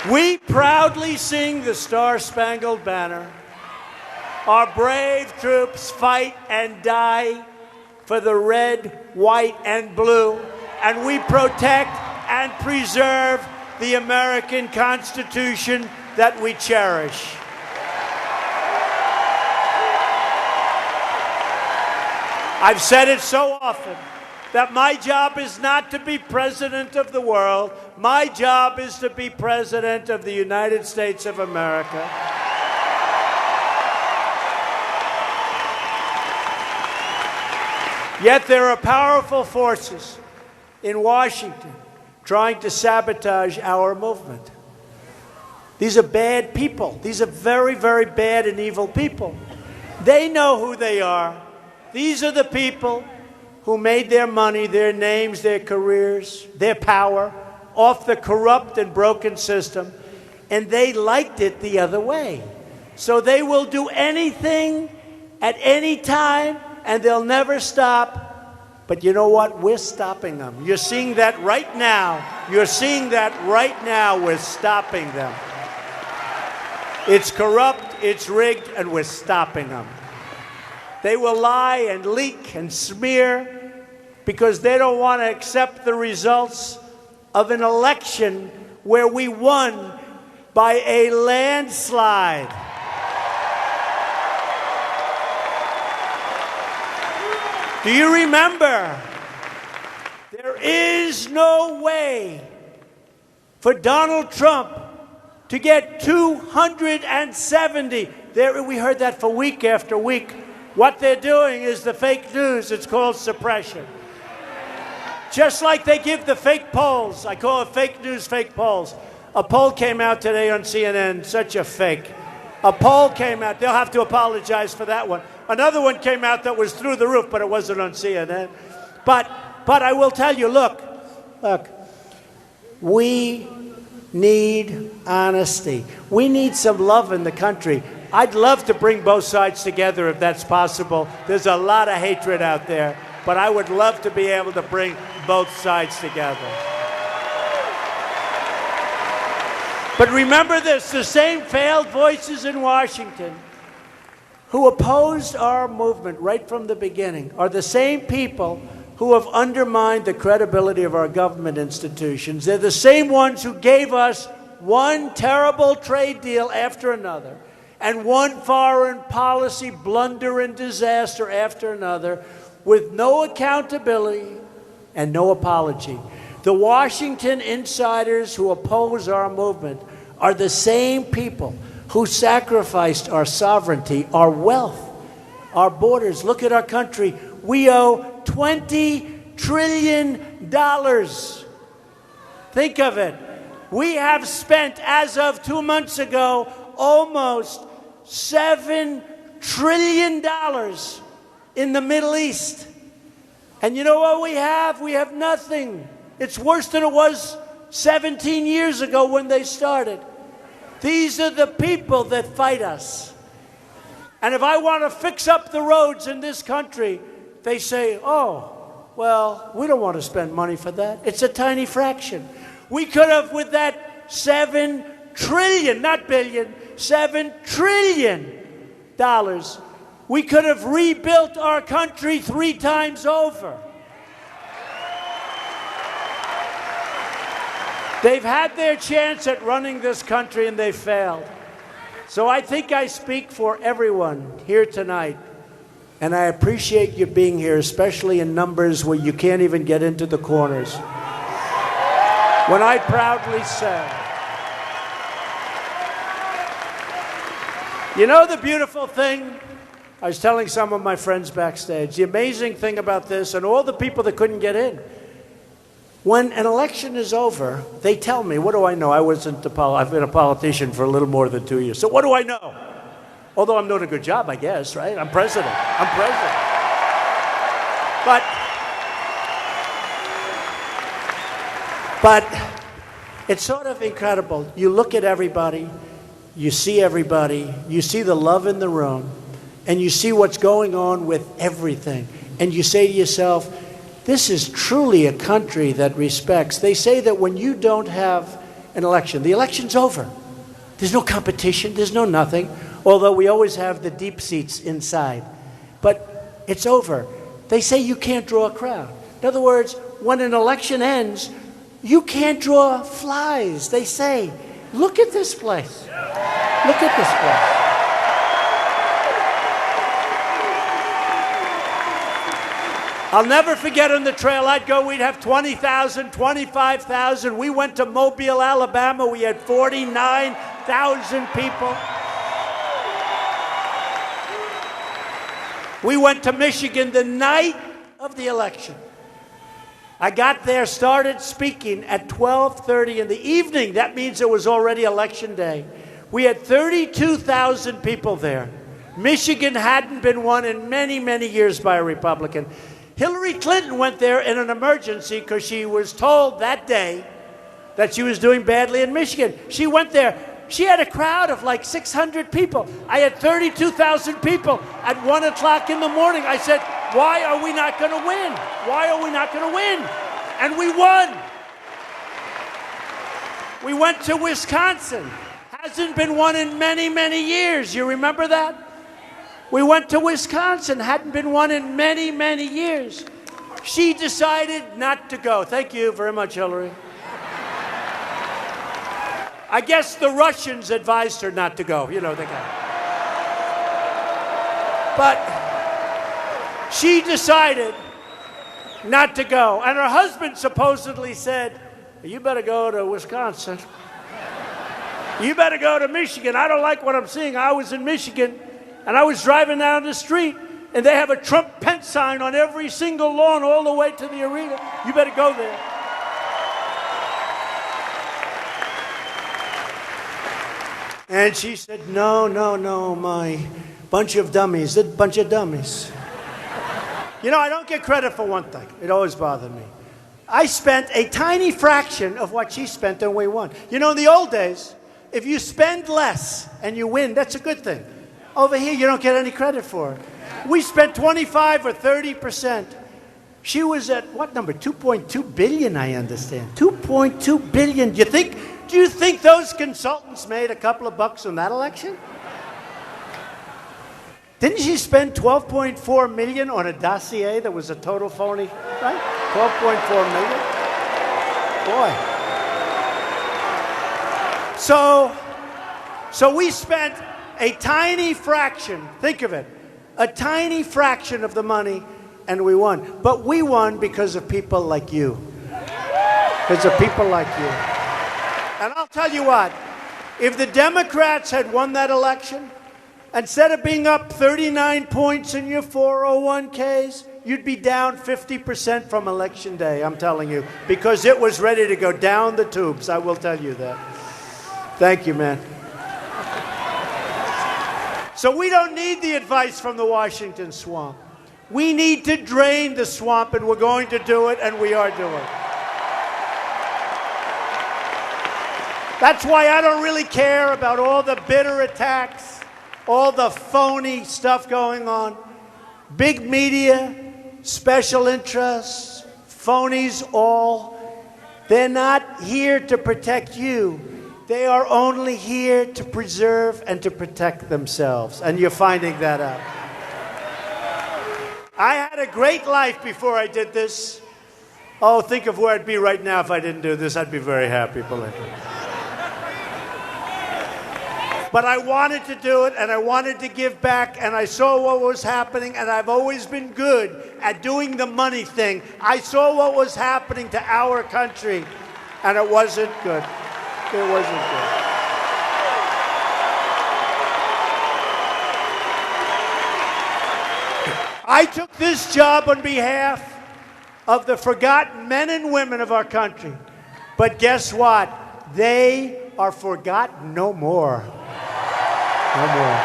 We proudly sing the Star-Spangled Banner. Our brave troops fight and die for the red, white, and blue, and we protect and preserve the American Constitution that we cherish. I've said it so often that my job is not to be president of the world. My job is to be president of the United States of America. Yet there are powerful forces in Washington trying to sabotage our movement. These are bad people. These are very, very bad and evil people. They know who they are. These are the people who made their money, their names, their careers, their power off the corrupt and broken system, and they liked it the other way. So they will do anything at any time, and they'll never stop. But you know what? We're stopping them. You're seeing that right now. You're seeing that right now. We're stopping them. It's corrupt, it's rigged, and we're stopping them. They will lie and leak and smear because they don't want to accept the results of an election where we won by a landslide. Do you remember? There is no way for Donald Trump to get 270. We heard that for week after week. What they're doing is the fake news. It's called suppression. Just like they give the fake polls. I call it fake news, fake polls. A poll came out today on CNN, such a fake. A poll came out. They'll have to apologize for that one. Another one came out that was through the roof, but it wasn't on CNN. But I will tell you, look, we need honesty. We need some love in the country. I'd love to bring both sides together if that's possible. There's a lot of hatred out there, but I would love to be able to bring both sides together. But remember this, the same failed voices in Washington who opposed our movement right from the beginning are the same people who have undermined the credibility of our government institutions. They're the same ones who gave us one terrible trade deal after another and one foreign policy blunder and disaster after another with no accountability and no apology. The Washington insiders who oppose our movement are the same people who sacrificed our sovereignty, our wealth, our borders. Look at our country. We owe $20 trillion. Think of it. We have spent, as of 2 months ago, almost $7 trillion in the Middle East. And you know what we have? We have nothing. It's worse than it was 17 years ago when they started. These are the people that fight us. And if I want to fix up the roads in this country, they say, oh, well, we don't want to spend money for that. It's a tiny fraction. We could have, with that $7 trillion, not billion, $7 trillion, we could have rebuilt our country 3 times over. They've had their chance at running this country and they failed. So I think I speak for everyone here tonight. And I appreciate you being here, especially in numbers where you can't even get into the corners. When I proudly say, you know the beautiful thing? I was telling some of my friends backstage, the amazing thing about this, and all the people that couldn't get in, when an election is over, they tell me, what do I know? I've been a politician for a little more than 2 years. So what do I know? Although I'm doing a good job, I guess, right? I'm president. But it's sort of incredible. You look at everybody, you see everybody, you see the love in the room, and you see what's going on with everything. And you say to yourself, this is truly a country that respects. They say that when you don't have an election, the election's over. There's no competition, there's no nothing, although we always have the deep seats inside. But it's over. They say you can't draw a crowd. In other words, when an election ends, you can't draw flies. They say, look at this place. Look at this place. I'll never forget on the trail I'd go, we'd have 20,000, 25,000. We went to Mobile, Alabama. We had 49,000 people. We went to Michigan the night of the election. I got there, started speaking at 12:30 in the evening. That means it was already election day. We had 32,000 people there. Michigan hadn't been won in many, many years by a Republican. Hillary Clinton went there in an emergency because she was told that day that she was doing badly in Michigan. She went there. She had a crowd of like 600 people. I had 32,000 people at 1 o'clock in the morning. I said, why are we not going to win? Why are we not going to win? And we won. We went to Wisconsin. Hasn't been won in many, many years. You remember that? We went to Wisconsin. Hadn't been won in many, many years. She decided not to go. Thank you very much, Hillary. I guess the Russians advised her not to go. You know, they got it. But she decided not to go. And her husband supposedly said, you better go to Wisconsin. You better go to Michigan. I don't like what I'm seeing. I was in Michigan, and I was driving down the street, and they have a Trump-Pence sign on every single lawn all the way to the arena. You better go there. And she said, no, my bunch of dummies, a bunch of dummies. You know, I don't get credit for one thing. It always bothered me. I spent a tiny fraction of what she spent and we won. You know, in the old days, if you spend less and you win, that's a good thing. Over here, you don't get any credit for it. We spent 25 or 30%. She was at, what number? 2.2 billion, I understand. 2.2 billion. Do you think those consultants made a couple of bucks on that election? Didn't she spend 12.4 million on a dossier that was a total phony, right? 12.4 million? Boy. So we spent a tiny fraction, think of it, a tiny fraction of the money, and we won. But we won because of people like you. Because of people like you. And I'll tell you what, if the Democrats had won that election, instead of being up 39 points in your 401ks, you'd be down 50% from Election Day, I'm telling you, because it was ready to go down the tubes. I will tell you that. Thank you, man. So we don't need the advice from the Washington swamp. We need to drain the swamp, and we're going to do it, and we are doing it. That's why I don't really care about all the bitter attacks, all the phony stuff going on. Big media, special interests, phonies all. They're not here to protect you. They are only here to preserve and to protect themselves. And you're finding that out. I had a great life before I did this. Oh, think of where I'd be right now if I didn't do this. I'd be very happy, believe me. But I wanted to do it, and I wanted to give back, and I saw what was happening, and I've always been good at doing the money thing. I saw what was happening to our country, and it wasn't good. It wasn't good. I took this job on behalf of the forgotten men and women of our country. But guess what? They are forgotten no more. No more.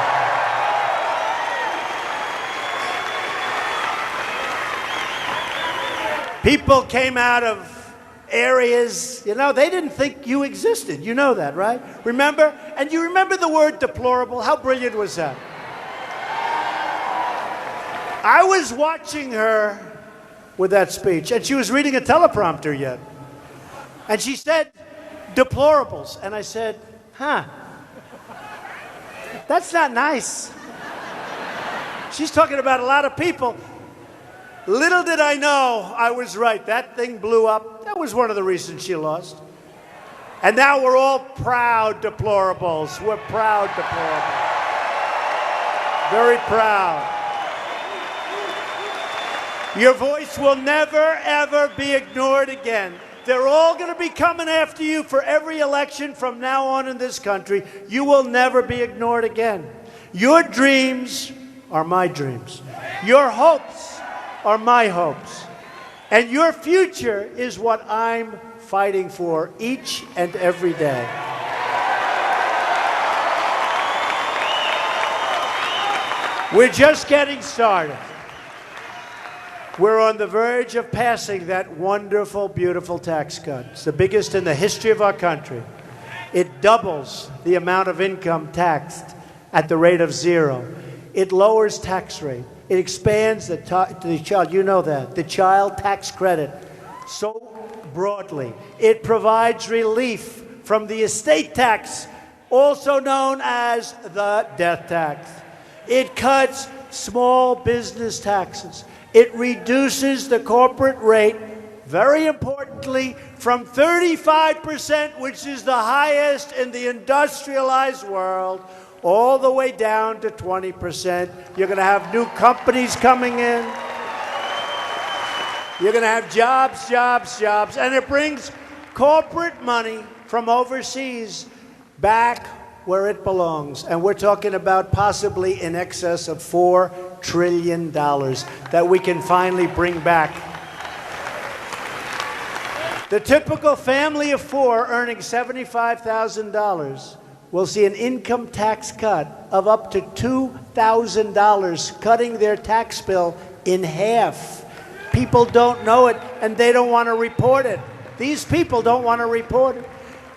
People came out of areas, you know, they didn't think you existed. You know that, right? Remember? And you remember the word deplorable? How brilliant was that? I was watching her with that speech, and she was reading a teleprompter yet. And she said, deplorables. And I said, huh. That's not nice. She's talking about a lot of people. Little did I know I was right. That thing blew up. That was one of the reasons she lost. And now we're all proud deplorables. We're proud deplorables. Very proud. Your voice will never, ever be ignored again. They're all going to be coming after you for every election from now on in this country. You will never be ignored again. Your dreams are my dreams. Your hopes are my hopes. And your future is what I'm fighting for each and every day. We're just getting started. We're on the verge of passing that wonderful, beautiful tax cut. It's the biggest in the history of our country. It doubles the amount of income taxed at the rate of 0. It lowers tax rate. It expands the child, you know that, the child tax credit so broadly. It provides relief from the estate tax, also known as the death tax. It cuts small business taxes. It reduces the corporate rate, very importantly, from 35%, which is the highest in the industrialized world, all the way down to 20%. You're going to have new companies coming in. You're going to have jobs, jobs, jobs. And it brings corporate money from overseas back where it belongs. And we're talking about possibly in excess of $4 trillion that we can finally bring back. The typical family of 4 earning $75,000 will see an income tax cut of up to $2,000, cutting their tax bill in half. People don't know it, and they don't want to report it. These people don't want to report it.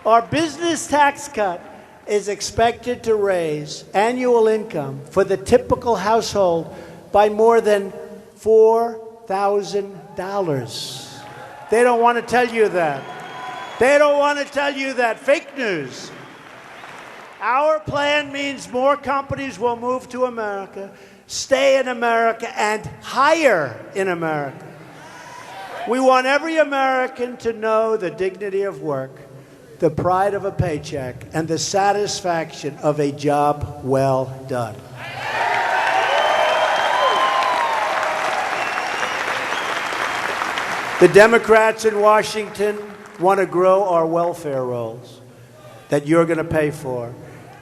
Our business tax cut is expected to raise annual income for the typical household by more than $4,000. They don't want to tell you that. They don't want to tell you that. Fake news. Our plan means more companies will move to America, stay in America, and hire in America. We want every American to know the dignity of work, the pride of a paycheck, and the satisfaction of a job well done. The Democrats in Washington want to grow our welfare rolls that you're going to pay for.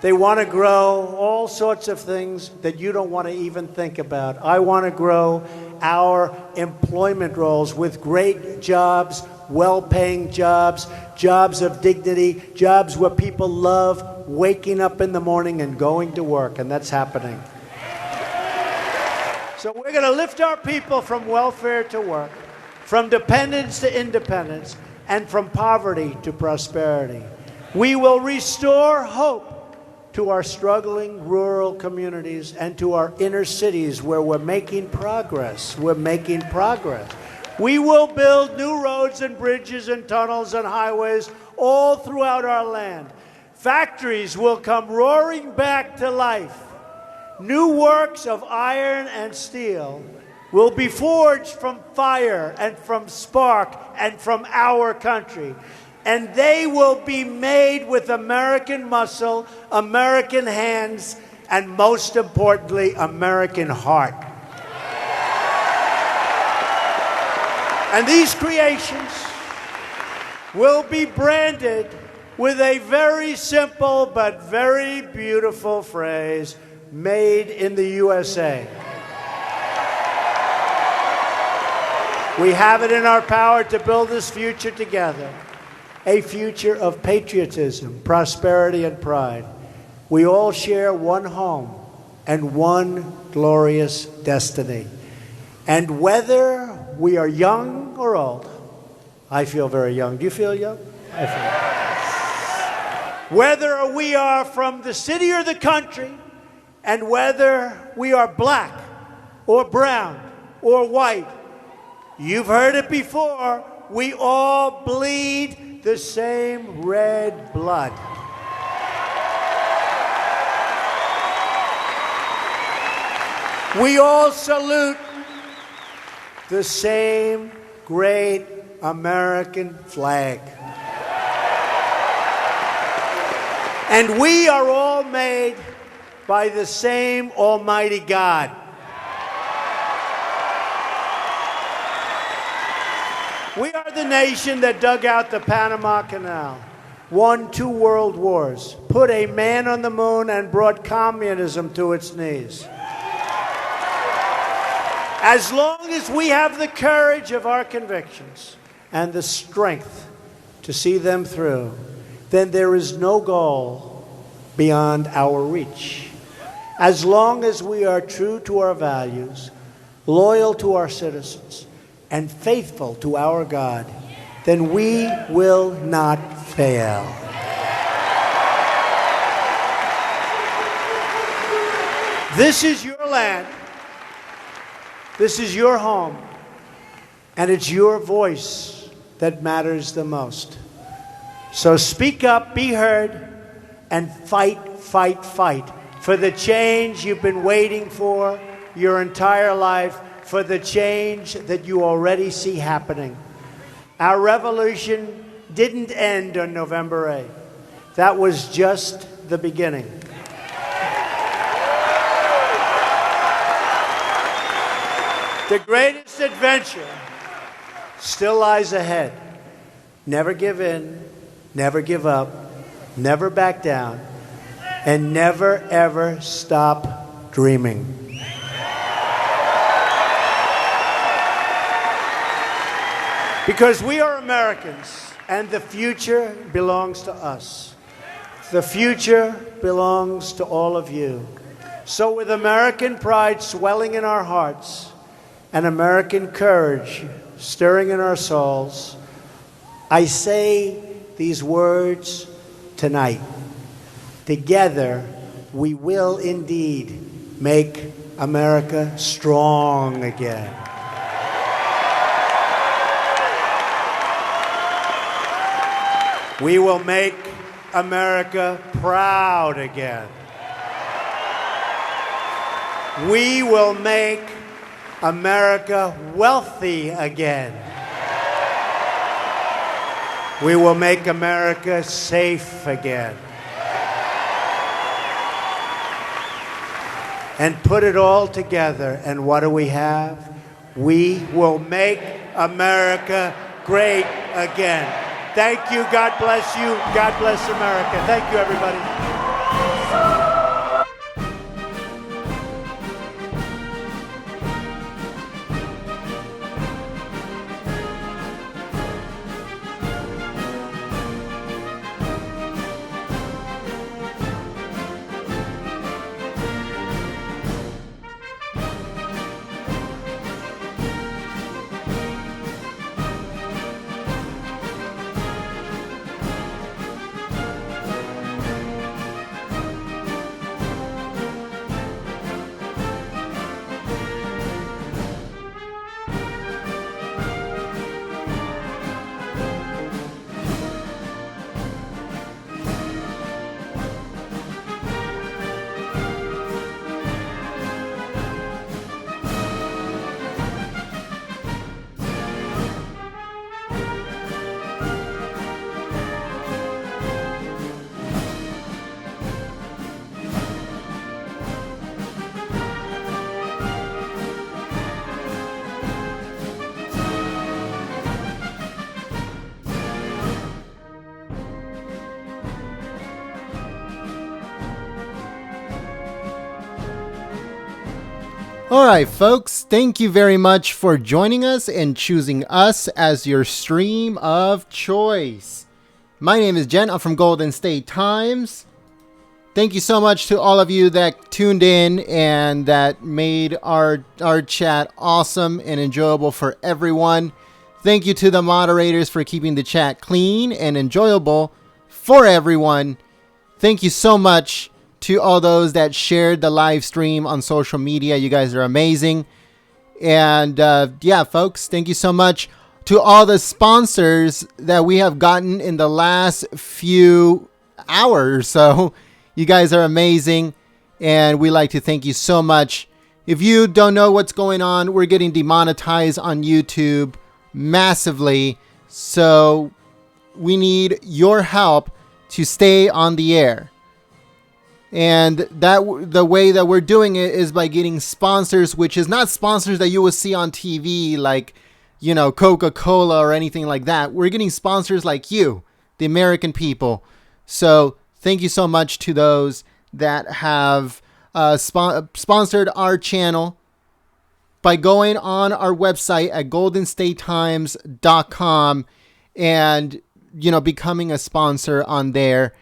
They want to grow all sorts of things that you don't want to even think about. I want to grow our employment rolls with great jobs, well-paying jobs, jobs of dignity, jobs where people love waking up in the morning and going to work, and that's happening. So we're going to lift our people from welfare to work, from dependence to independence, and from poverty to prosperity. We will restore hope to our struggling rural communities and to our inner cities where we're making progress. We're making progress. We will build new roads and bridges and tunnels and highways all throughout our land. Factories will come roaring back to life. New works of iron and steel will be forged from fire and from spark and from our country. And they will be made with American muscle, American hands, and most importantly, American heart. And these creations will be branded with a very simple but very beautiful phrase, made in the USA. We have it in our power to build this future together. A future of patriotism, prosperity, and pride. We all share one home and one glorious destiny. And whether we are young or old, I feel very young. Do you feel young? I feel. Whether we are from the city or the country, and whether we are black or brown or white, you've heard it before, we all bleed the same red blood. We all salute the same great American flag. And we are all made by the same Almighty God. We are the nation that dug out the Panama Canal, won 2 world wars, put a man on the moon, and brought communism to its knees. As long as we have the courage of our convictions and the strength to see them through, then there is no goal beyond our reach. As long as we are true to our values, loyal to our citizens, and faithful to our God, then we will not fail. This is your land. This is your home. And it's your voice that matters the most. So speak up, be heard, and fight, fight, fight for the change you've been waiting for your entire life, for the change that you already see happening. Our revolution didn't end on November 8th. That was just the beginning. The greatest adventure still lies ahead. Never give in, never give up, never back down, and never, ever stop dreaming. Because we are Americans, and the future belongs to us. The future belongs to all of you. So with American pride swelling in our hearts, and American courage stirring in our souls, I say these words tonight. Together, we will indeed make America strong again. We will make America proud again. We will make America wealthy again. We will make America safe again. And put it all together, and what do we have? We will make America great again. Thank you. God bless you. God bless America. Thank you, everybody. All right, folks, thank you very much for joining us and choosing us as your stream of choice. My name is Jen. I'm from Golden State Times. Thank you so much to all of you that tuned in and that made our chat awesome and enjoyable for everyone. Thank you to the moderators for keeping the chat clean and enjoyable for everyone. Thank you so much to all those that shared the live stream on social media. You guys are amazing. And yeah, folks, thank you so much to all the sponsors that we have gotten in the last few hours. So you guys are amazing. And we like to thank you so much. If you don't know what's going on, we're getting demonetized on YouTube massively. So we need your help to stay on the air. And the way that we're doing it is by getting sponsors, which is not sponsors that you will see on TV, like, you know, Coca-Cola or anything like that. We're getting sponsors like you, the American people. So thank you so much to those that have sponsored our channel by going on our website at goldenstatetimes.com and, you know, becoming a sponsor on there.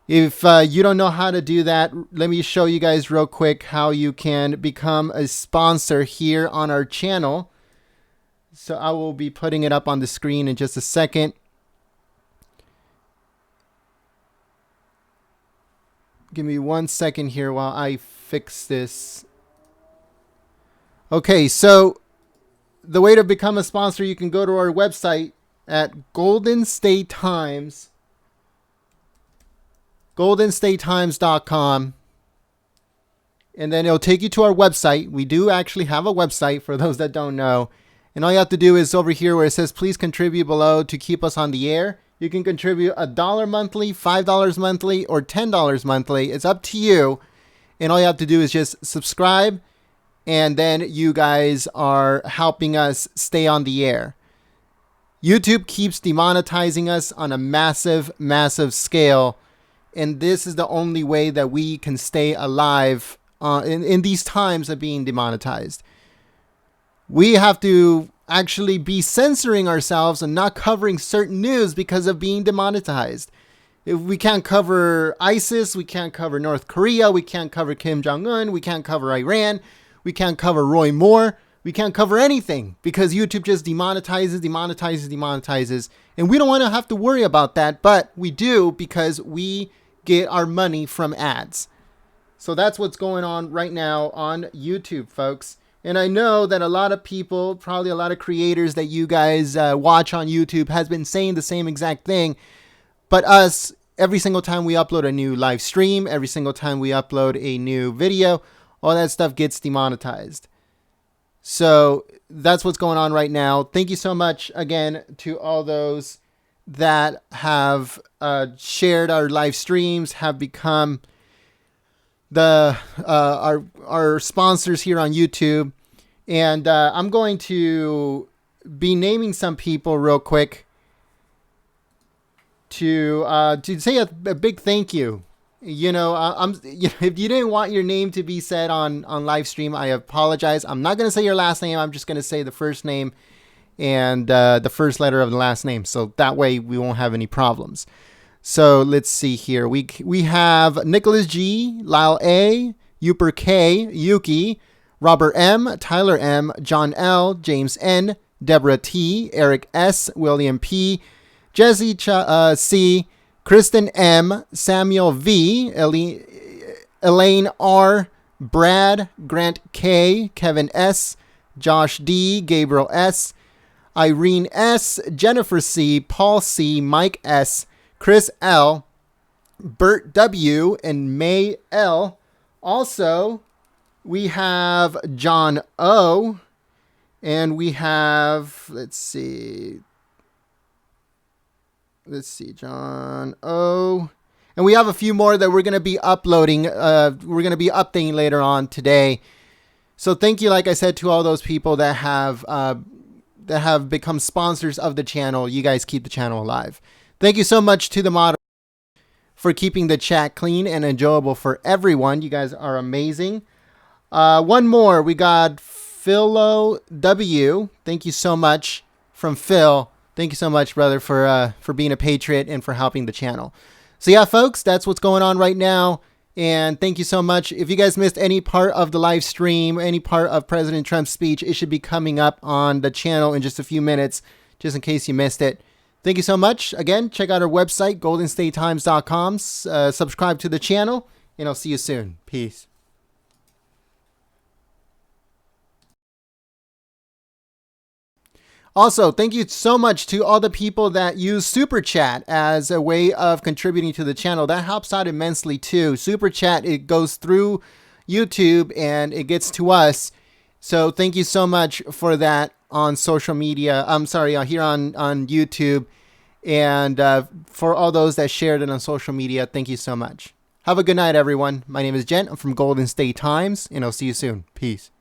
If you don't know how to do that, let me show you guys real quick how you can become a sponsor here on our channel. So I will be putting it up on the screen in just a second. Give me 1 second here while I fix this. Okay, so the way to become a sponsor, you can go to our website at goldenstatetimes.com, and then it'll take you to our website. We do actually have a website for those that don't know. And all you have to do is over here where it says please contribute below to keep us on the air. You can contribute $1 monthly, $5 monthly, or $10 monthly. It's up to you. And all you have to do is just subscribe, and then you guys are helping us stay on the air. YouTube keeps demonetizing us on a massive, massive scale. And this is the only way that we can stay alive in these times of being demonetized. We have to actually be censoring ourselves and not covering certain news because of being demonetized. If we can't cover ISIS, we can't cover North Korea, we can't cover Kim Jong-un, we can't cover Iran, we can't cover Roy Moore, we can't cover anything because YouTube just demonetizes. And we don't want to have to worry about that, but we do because we get our money from ads. So that's what's going on right now on YouTube, folks. And I know that a lot of people, probably a lot of creators that you guys watch on YouTube has been saying the same exact thing. But us, every single time we upload a new live stream, every single time we upload a new video, all that stuff gets demonetized. So that's what's going on right now. Thank you so much again to all those that have shared our live streams, have become our sponsors here on YouTube. And I'm going to be naming some people real quick to say a big thank you. If you didn't want your name to be said on live stream, I apologize. I'm not going to say your last name. I'm just going to say the first name and the first letter of the last name. So that way we won't have any problems. So let's see here. We have Nicholas G, Lyle A, Uper K, Yuki, Robert M, Tyler M, John L, James N, Deborah T, Eric S, William P, Jesse C, Kristen M, Samuel V, Elaine R, Brad, Grant K, Kevin S, Josh D, Gabriel S, Irene S, Jennifer C, Paul C, Mike S, Chris L, Bert W, and May L. Also, we have John O, and we have, let's see, John O. And we have a few more that we're going to be uploading. We're going to be updating later on today. So thank you, like I said, to all those people that have become sponsors of the channel. You guys keep the channel alive. Thank you so much to the moderators for keeping the chat clean and enjoyable for everyone. You guys are amazing. One more. We got Philo W. Thank you so much from Phil. Thank you so much, brother, for being a patriot and for helping the channel. So yeah, folks, that's what's going on right now. And thank you so much. If you guys missed any part of the live stream, any part of President Trump's speech, it should be coming up on the channel in just a few minutes, just in case you missed it. Thank you so much. Again, check out our website, goldenstatetimes.com. Subscribe to the channel, and I'll see you soon. Peace. Also, thank you so much to all the people that use Super Chat as a way of contributing to the channel. That helps out immensely too. Super Chat, it goes through YouTube and it gets to us. So thank you so much for that on social media. I'm sorry, here on YouTube. And for all those that shared it on social media, thank you so much. Have a good night, everyone. My name is Jen. I'm from Golden State Times, and I'll see you soon. Peace.